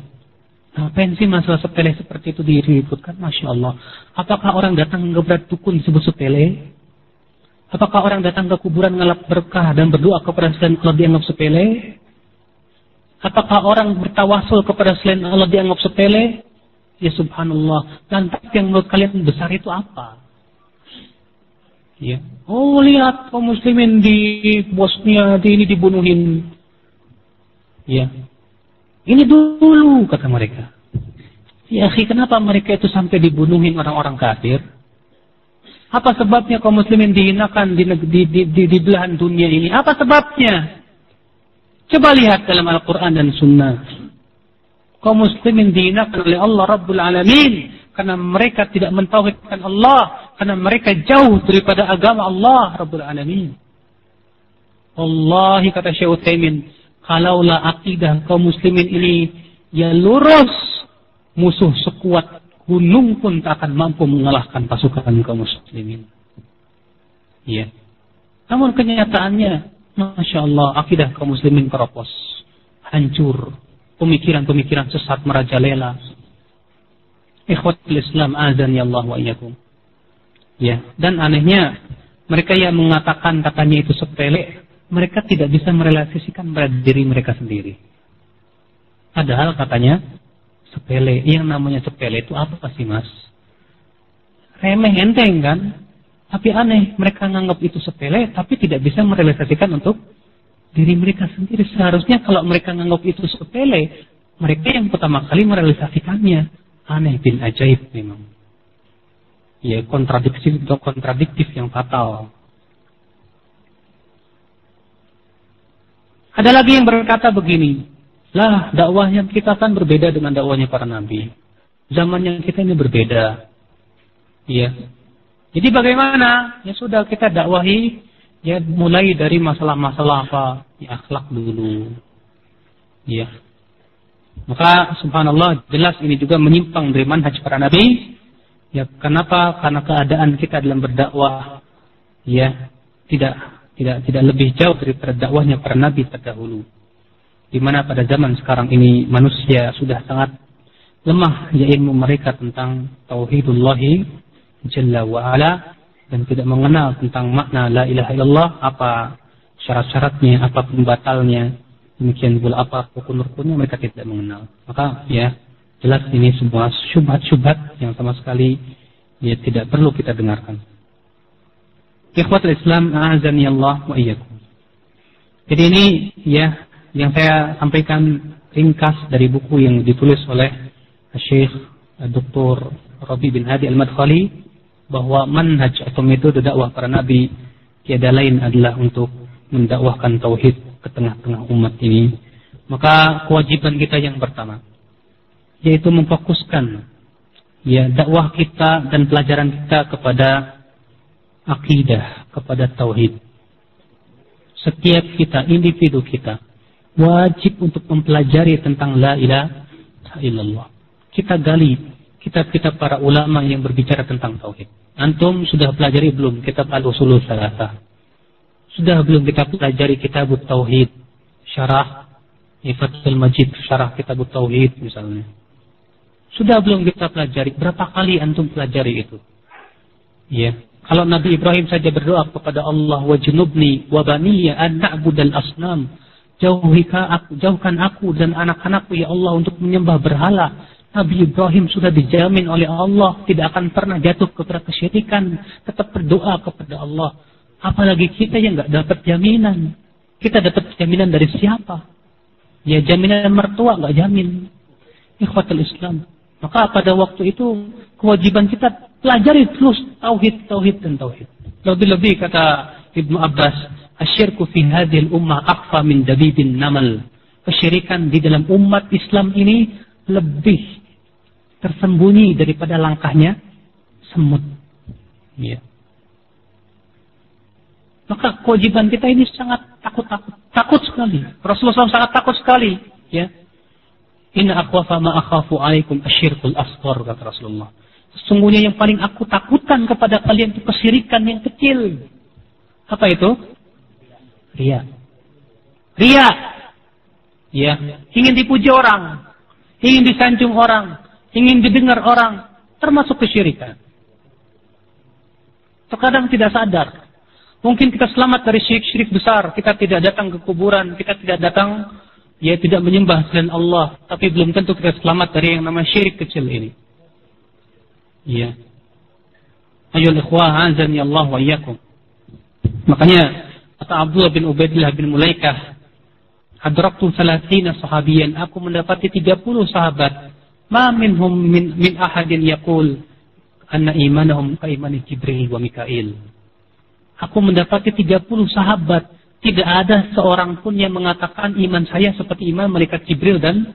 Speaker 2: Ngapain sih masalah sepele seperti itu diributkan? Masya Allah. Apakah orang datang ke berat dukun disebut sepele? Apakah orang datang ke kuburan ngelap berkah dan berdoa kepada selain Allah dianggap sepele? Apakah orang bertawasul kepada selain Allah dianggap sepele? Ya subhanallah. Lantas yang menurut kalian besar itu apa? Ya. Oh lihat kaum muslimin di Bosnia ini dibunuhin. Ya. Ini dulu kata mereka. Ya akhi, kenapa mereka itu sampai dibunuhin orang-orang kafir? Apa sebabnya kaum muslimin dihinakan di belahan dunia ini? Apa sebabnya? Coba lihat dalam Al-Quran dan Sunnah. Kaum muslimin dihinakan oleh Allah Rabbul Alamin karena mereka tidak mentauhidkan Allah, karena mereka jauh daripada agama Allah Rabbul Alamin. Wallahi kata Syekh Utsaimin, kalaulah akidah kaum muslimin ini ya lurus, musuh sekuat gunung pun tak akan mampu mengalahkan pasukan kaum muslimin. Ya. Namun kenyataannya, Masya Allah, akidah kaum muslimin keropos, hancur, pemikiran-pemikiran sesat merajalela. Ikhwatul Islam, azan ya Allah wa iyyakum. Ya, dan anehnya mereka yang mengatakan katanya itu sepele, mereka tidak bisa merealisasikan pada diri mereka sendiri. Padahal katanya sepele. Yang namanya sepele itu apa sih mas? Remeh enteng kan? Tapi aneh, mereka menganggap itu sepele, tapi tidak bisa merealisasikan untuk diri mereka sendiri. Seharusnya kalau mereka menganggap itu sepele, mereka yang pertama kali merealisasikannya. Aneh bin ajaib memang. Ya, kontradiktif yang fatal. Ada lagi yang berkata begini, lah dakwahnya kita kan berbeda dengan dakwahnya para nabi. Zamannya kita ini berbeda. Iya. Jadi bagaimana? Ya sudah kita dakwahi, ya mulai dari masalah-masalah apa? Ya, akhlak dulu. Iya. Maka subhanallah jelas ini juga menyimpang dari manhaj para nabi. Ya kenapa? Karena keadaan kita dalam berdakwah ya tidak lebih jauh daripada dakwahnya para nabi terdahulu. Di mana pada zaman sekarang ini manusia sudah sangat lemah ya ilmu mereka tentang tauhidullahi jalla wa ala dan tidak mengenal tentang makna la ilaha illallah, apa syarat-syaratnya, apa pembatalnya, demikian pula apa rukun-rukunnya mereka tidak mengenal. Maka ya jelas ini semua syubhat-syubhat yang sama sekali ya tidak perlu kita dengarkan. Ikhwatul Islam, a'azani Allah wa iyyakum. Jadi ini ya yang saya sampaikan ringkas dari buku yang ditulis oleh Syekh Dr. Rabi bin Hadi Al-Madkhali, bahwa manhaj atau metode dakwah para nabi tiada lain adalah untuk mendakwahkan tauhid ke tengah-tengah umat ini. Maka kewajiban kita yang pertama yaitu memfokuskan ya dakwah kita dan pelajaran kita kepada akidah, kepada tauhid. Setiap kita, individu kita wajib untuk mempelajari tentang la ilaha illallah. Kita gali kitab-kitab para ulama yang berbicara tentang tauhid. Antum sudah pelajari belum kitab Al-Usulul Tsalatsah? Sudah belum kita pelajari kitab Tauhid, syarah Fathul Majid, syarah kitab Tauhid misalnya? Sudah belum kita pelajari? Berapa kali antum pelajari itu? Ya, kalau Nabi Ibrahim saja berdoa kepada Allah, wajnubni wa baniya an na'budal asnam. Jauhkan aku dan anak-anakku ya Allah untuk menyembah berhala. Nabi Ibrahim sudah dijamin oleh Allah tidak akan pernah jatuh kepada kesyirikan, tetap berdoa kepada Allah. Apalagi kita yang nggak dapat jaminan. Kita dapat jaminan dari siapa? Ya jaminan mertua nggak jamin. Ikhwatul Islam. Maka pada waktu itu kewajiban kita pelajari terus tauhid dan tauhid. Lebih-lebih kata Ibnu Abbas, asyirku fi hadhil ummah akhfa min dabibin namal. Kesyirikan di dalam umat Islam ini lebih tersembunyi daripada langkahnya semut. Ya. Maka kewajiban kita ini sangat takut sekali. Rasulullah SAW sangat takut sekali. Ya. Inna akhwafa ma akhafu alaikum asyirkul asghar, kata Rasulullah. Sesungguhnya yang paling aku takutkan kepada kalian itu kesyirikan yang kecil. Apa itu? Ria. Ya. Ingin dipuji orang. ingin disanjung orang, ingin didengar orang, termasuk kesyirikan. Terkadang tidak sadar. Mungkin kita selamat dari syirik-syirik besar, kita tidak datang ke kuburan, kita tidak datang, tidak menyembah selain Allah, tapi belum tentu kita selamat dari yang namanya syirik kecil ini. Iya. Ayyuhal ikhwah, azani Allah wa iyyakum. Makanya kata Abdullah bin Ubaidillah bin Mulaikah, adraktu 30 sahabiyan, aku mendapati 30 sahabat, ma minhum min ahadin yaqul anna imanahum ka imani Jibril wa Mikail. Aku mendapati 30 sahabat, tidak ada seorang pun yang mengatakan iman saya seperti iman malaikat Jibril dan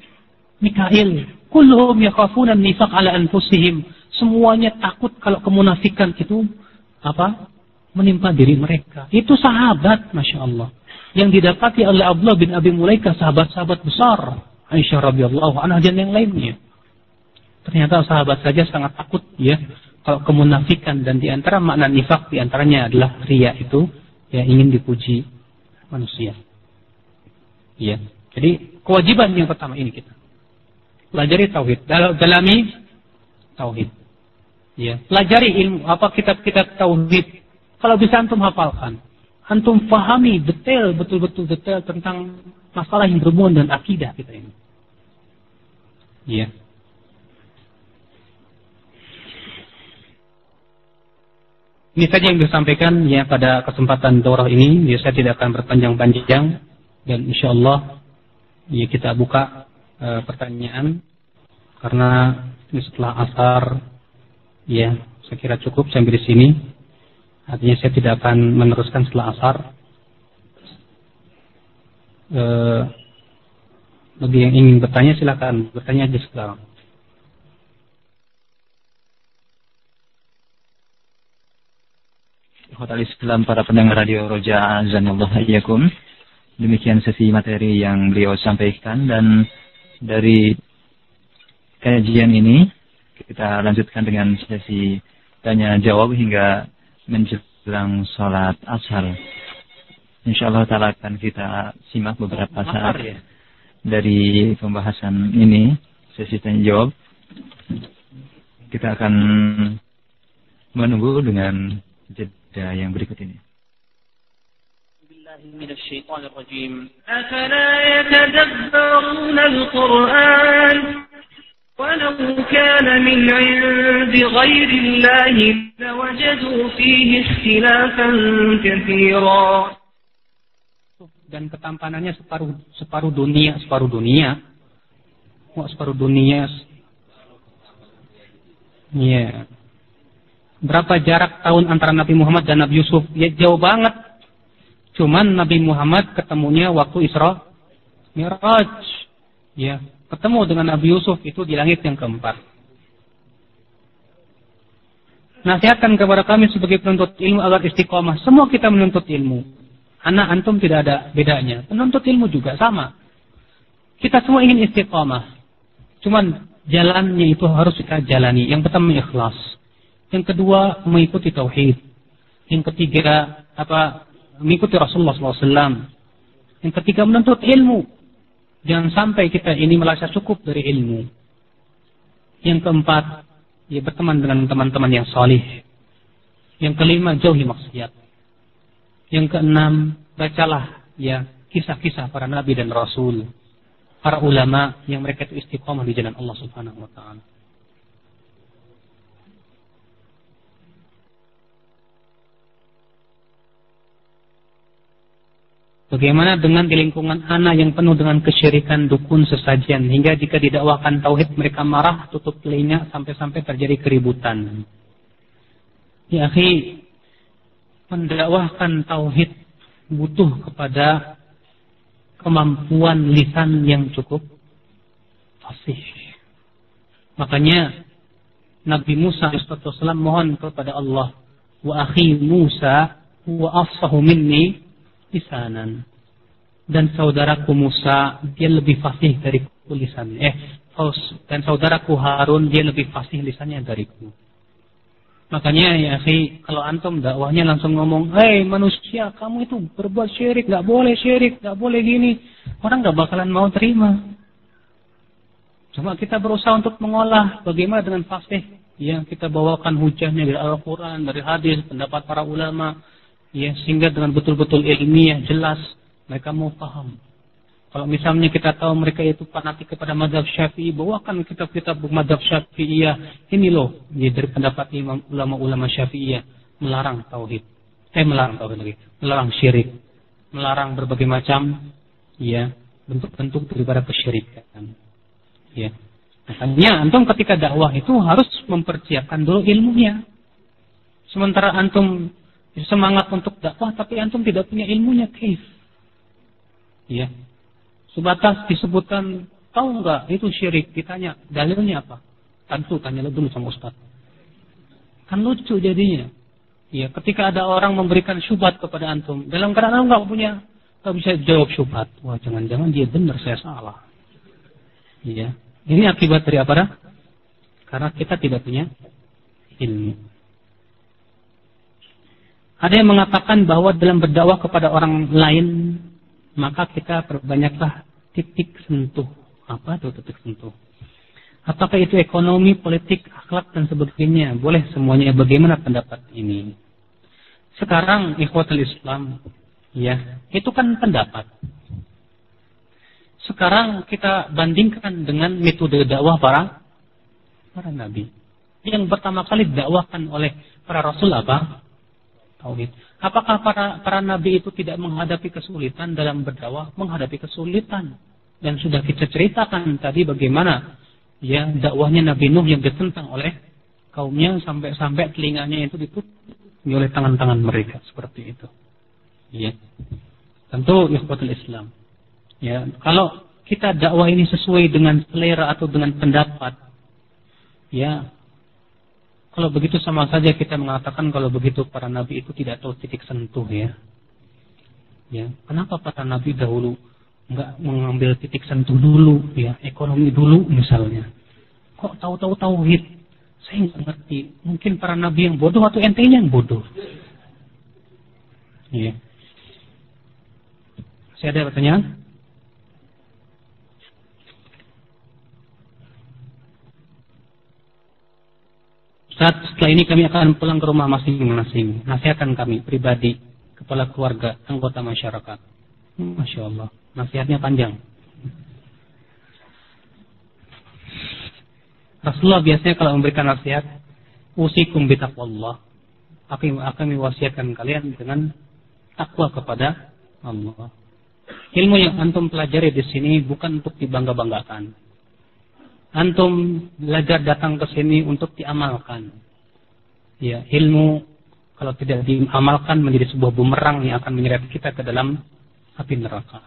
Speaker 2: Mikail. Kulluhum yakhafuna an-nifaq ala anfusihim. Semuanya takut kalau kemunafikan itu menimpa diri mereka. Itu sahabat, Masya Allah, yang didapati oleh Abdullah bin Abi Mulaikah, sahabat-sahabat besar, Aisyah radhiyallahu anha dan yang lainnya. Ternyata sahabat saja sangat takut kalau kemunafikan, dan di antara makna nifak di antaranya adalah riya, itu ingin dipuji manusia. Jadi kewajiban yang pertama ini kita pelajari tauhid, dalami tauhid. Pelajari ilmu kitab-kitab tauhid. Kalau bisa antum hafalkan, antum pahami betul-betul detail tentang masalah yang berhubungan dengan akidah kita ini. Ini saja yang disampaikan pada kesempatan daurah ini. Saya tidak akan berpanjang-panjang, dan insyaallah kita buka pertanyaan, karena ini setelah asar, saya kira cukup sampai di sini. Artinya saya tidak akan meneruskan setelah asar. Bagi yang ingin bertanya silakan bertanya aja sekarang.
Speaker 1: Khotbah Islam, para pendengar radio Roja, azanillah iyyakum. Demikian sesi materi yang beliau sampaikan, dan dari kajian ini kita lanjutkan dengan sesi tanya jawab hingga menjelang sholat asar. InsyaAllah ta'ala akan kita simak beberapa saat dari pembahasan ini, sesi tanya jawab. Kita akan menunggu dengan jeda yang berikut ini.
Speaker 3: أفلا يتدبرون القرآن ولو كان من عند غير الله لوجدوا فيه اختلافا كثيرا.
Speaker 2: Dan ketampanannya separuh dunia. Separuh dunia. Berapa jarak tahun antara Nabi Muhammad dan Nabi Yusuf? Jauh banget. Cuman Nabi Muhammad ketemunya waktu Isra Mi'raj. Ketemu dengan Nabi Yusuf itu di langit yang keempat. Nasihatkan kepada kami sebagai penuntut ilmu agar istiqomah. Semua kita menuntut ilmu. Anak antum tidak ada bedanya. Penuntut ilmu juga sama. Kita semua ingin istiqomah. Cuman jalannya itu harus kita jalani. Yang pertama ikhlas. Yang kedua mengikuti tauhid. Yang ketiga mengikuti Rasulullah SAW. Yang ketiga menuntut ilmu. Jangan sampai kita ini merasa cukup dari ilmu. Yang keempat, berteman dengan teman-teman yang salih. Yang kelima, jauhi maksiat. Yang keenam, bacalah kisah-kisah para nabi dan rasul, para ulama yang mereka itu istiqomah di jalan Allah Subhanahu wa taala. Bagaimana dengan di lingkungan anak yang penuh dengan kesyirikan, dukun, sesajian, hingga jika didakwakan tauhid mereka marah, tutup telinga, sampai-sampai terjadi keributan. Ya akhi, mendakwahkan tauhid butuh kepada kemampuan lisan yang cukup fasih. Makanya Nabi Musa alaihissalam mohon kepada Allah, wa akhi Musa huwa afsahu minni lisanan, dan saudaraku Musa dia lebih fasih dariku lisannya. Dan saudaraku Harun dia lebih fasih lisannya dariku. Makanya ya akhi, kalau antum dakwahnya langsung ngomong, hei manusia, kamu itu berbuat syirik, nggak boleh gini, orang nggak bakalan mau terima. Cuma kita berusaha untuk mengolah bagaimana dengan fasih yang kita bawakan hujahnya dari Al-Quran, dari hadis, pendapat para ulama, ya, sehingga dengan betul-betul ilmiah, jelas, mereka mau paham. Kalau misalnya kita tahu mereka itu fanatik kepada mazhab Syafi'i, bawakan kitab-kitab mazhab Syafi'iyah. Ini loh, ya, dari pendapat ulama-ulama Syafi'iyah, melarang tauhid. Melarang syirik, melarang berbagai macam, ya, bentuk-bentuk daripada kesyirikan. Ya. Makanya antum ketika dakwah itu harus mempersiapkan dulu ilmunya. Sementara antum semangat untuk dakwah tapi antum tidak punya ilmunya, kaif. Ya. Sebatas disebutkan, tahu enggak itu syirik, ditanya dalilnya apa? Tentu tanya dulu sama ustaz. Kan lucu jadinya. Ya, ketika ada orang memberikan syubhat kepada antum, dalam keadaan antum enggak bisa jawab syubhat. Wah, jangan-jangan dia benar, saya salah. Ya. Ini akibat dari apa? Karena kita tidak punya ilmu. Ada yang mengatakan bahwa dalam berdakwah kepada orang lain, maka kita perbanyaklah titik sentuh. Apa itu titik sentuh? Apakah itu ekonomi, politik, akhlak, dan sebagainya? Boleh semuanya. Bagaimana pendapat ini? Sekarang ikhwatul Islam, ya, itu kan pendapat. Sekarang kita bandingkan dengan metode dakwah para nabi. Yang pertama kali didakwakan oleh para rasul apa? Tauhid. Apakah para nabi itu tidak menghadapi kesulitan dalam berdakwah? Menghadapi kesulitan. Dan sudah kita ceritakan tadi bagaimana, ya, dakwahnya Nabi Nuh yang ditentang oleh kaumnya sampai telinganya itu ditutup oleh tangan-tangan mereka, seperti itu. Ya. Tentu ikhwatul Islam. Ya, kalau kita dakwah ini sesuai dengan selera atau dengan pendapat, ya, kalau begitu sama saja kita mengatakan kalau begitu para nabi itu tidak tahu titik sentuh, ya. Ya, kenapa para nabi dahulu enggak mengambil titik sentuh dulu, ya, ekonomi dulu misalnya. Kok tahu-tahu tauhid? Saya nggak ngerti. Mungkin para nabi yang bodoh atau ente-nya yang bodoh. Ya. Saya ada pertanyaan? Setelah ini kami akan pulang ke rumah masing-masing. Nasihatkan kami pribadi, kepala keluarga, anggota masyarakat. Masya Allah, nasihatnya panjang. Rasulullah biasanya kalau memberikan nasihat, usikum bitaqwallah. Akan mewasiatkan kalian dengan takwa kepada Allah. Ilmu yang antum pelajari di sini bukan untuk dibangga-banggakan. Antum belajar datang ke sini untuk diamalkan. Ya, ilmu kalau tidak diamalkan menjadi sebuah bumerang yang akan menyeret kita ke dalam api neraka.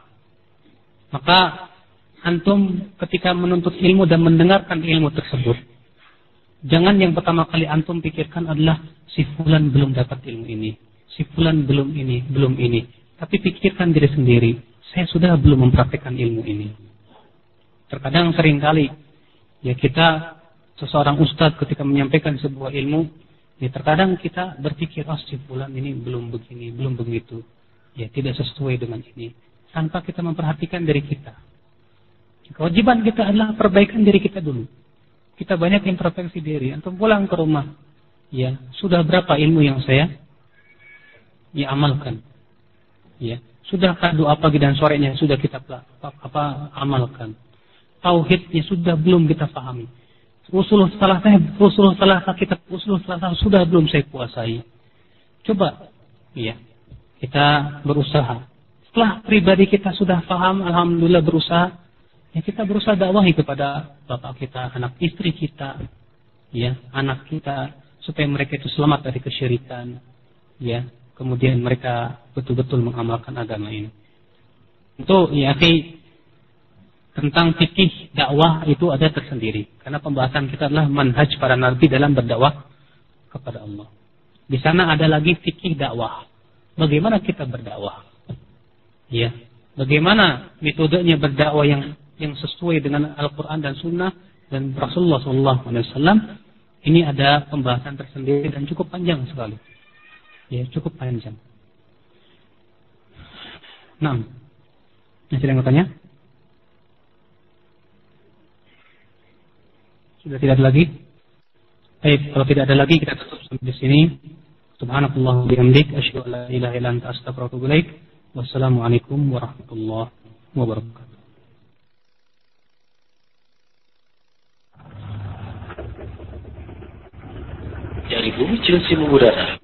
Speaker 2: Maka antum ketika menuntut ilmu dan mendengarkan ilmu tersebut, jangan yang pertama kali antum pikirkan adalah si fulan belum dapat ilmu ini, si fulan belum ini. Tapi pikirkan diri sendiri, saya sudah belum mempraktikkan ilmu ini. Terkadang seringkali, ya, kita seseorang ustadz ketika menyampaikan sebuah ilmu, ya, terkadang kita berpikir, si fulan ini belum begini, belum begitu, ya, tidak sesuai dengan ini, tanpa kita memperhatikan diri kita. Kewajiban kita adalah perbaikan diri kita dulu. Kita banyak introspeksi diri. Antum pulang ke rumah, ya, sudah berapa ilmu yang saya amalkan? Ya, sudahkah doa pagi dan sorenya sudah kita amalkan? Tauhidnya sudah belum kita pahami? Usul salah sudah belum saya kuasai? Coba, ya, kita berusaha. Setelah pribadi kita sudah paham, alhamdulillah berusaha, ya, kita berusaha dakwahi kepada bapak kita, anak istri kita, ya, anak kita, supaya mereka itu selamat dari kesyirikan, ya, kemudian mereka betul-betul mengamalkan agama ini. Itu, ya, tentang fikih dakwah itu ada tersendiri, karena pembahasan kita adalah manhaj para nabi dalam berdakwah kepada Allah. Di sana ada lagi fikih dakwah. Bagaimana kita berdakwah? Ya, bagaimana metodenya berdakwah yang sesuai dengan Al-Quran dan Sunnah dan Rasulullah SAW. Ini ada pembahasan tersendiri dan cukup panjang sekali. Ya, cukup panjang. Nah, masih ada yang bertanya? Sudah tidak ada lagi? Baik, kalau tidak ada lagi kita tutup sampai di sini. Subhanakallah wa bihamdik asyhadu an la ilaha illa anta astaghfiruka wa atubu ilaik. Wassalamualaikum warahmatullahi wabarakatuh.
Speaker 4: Dari bumi Chelsea mengudara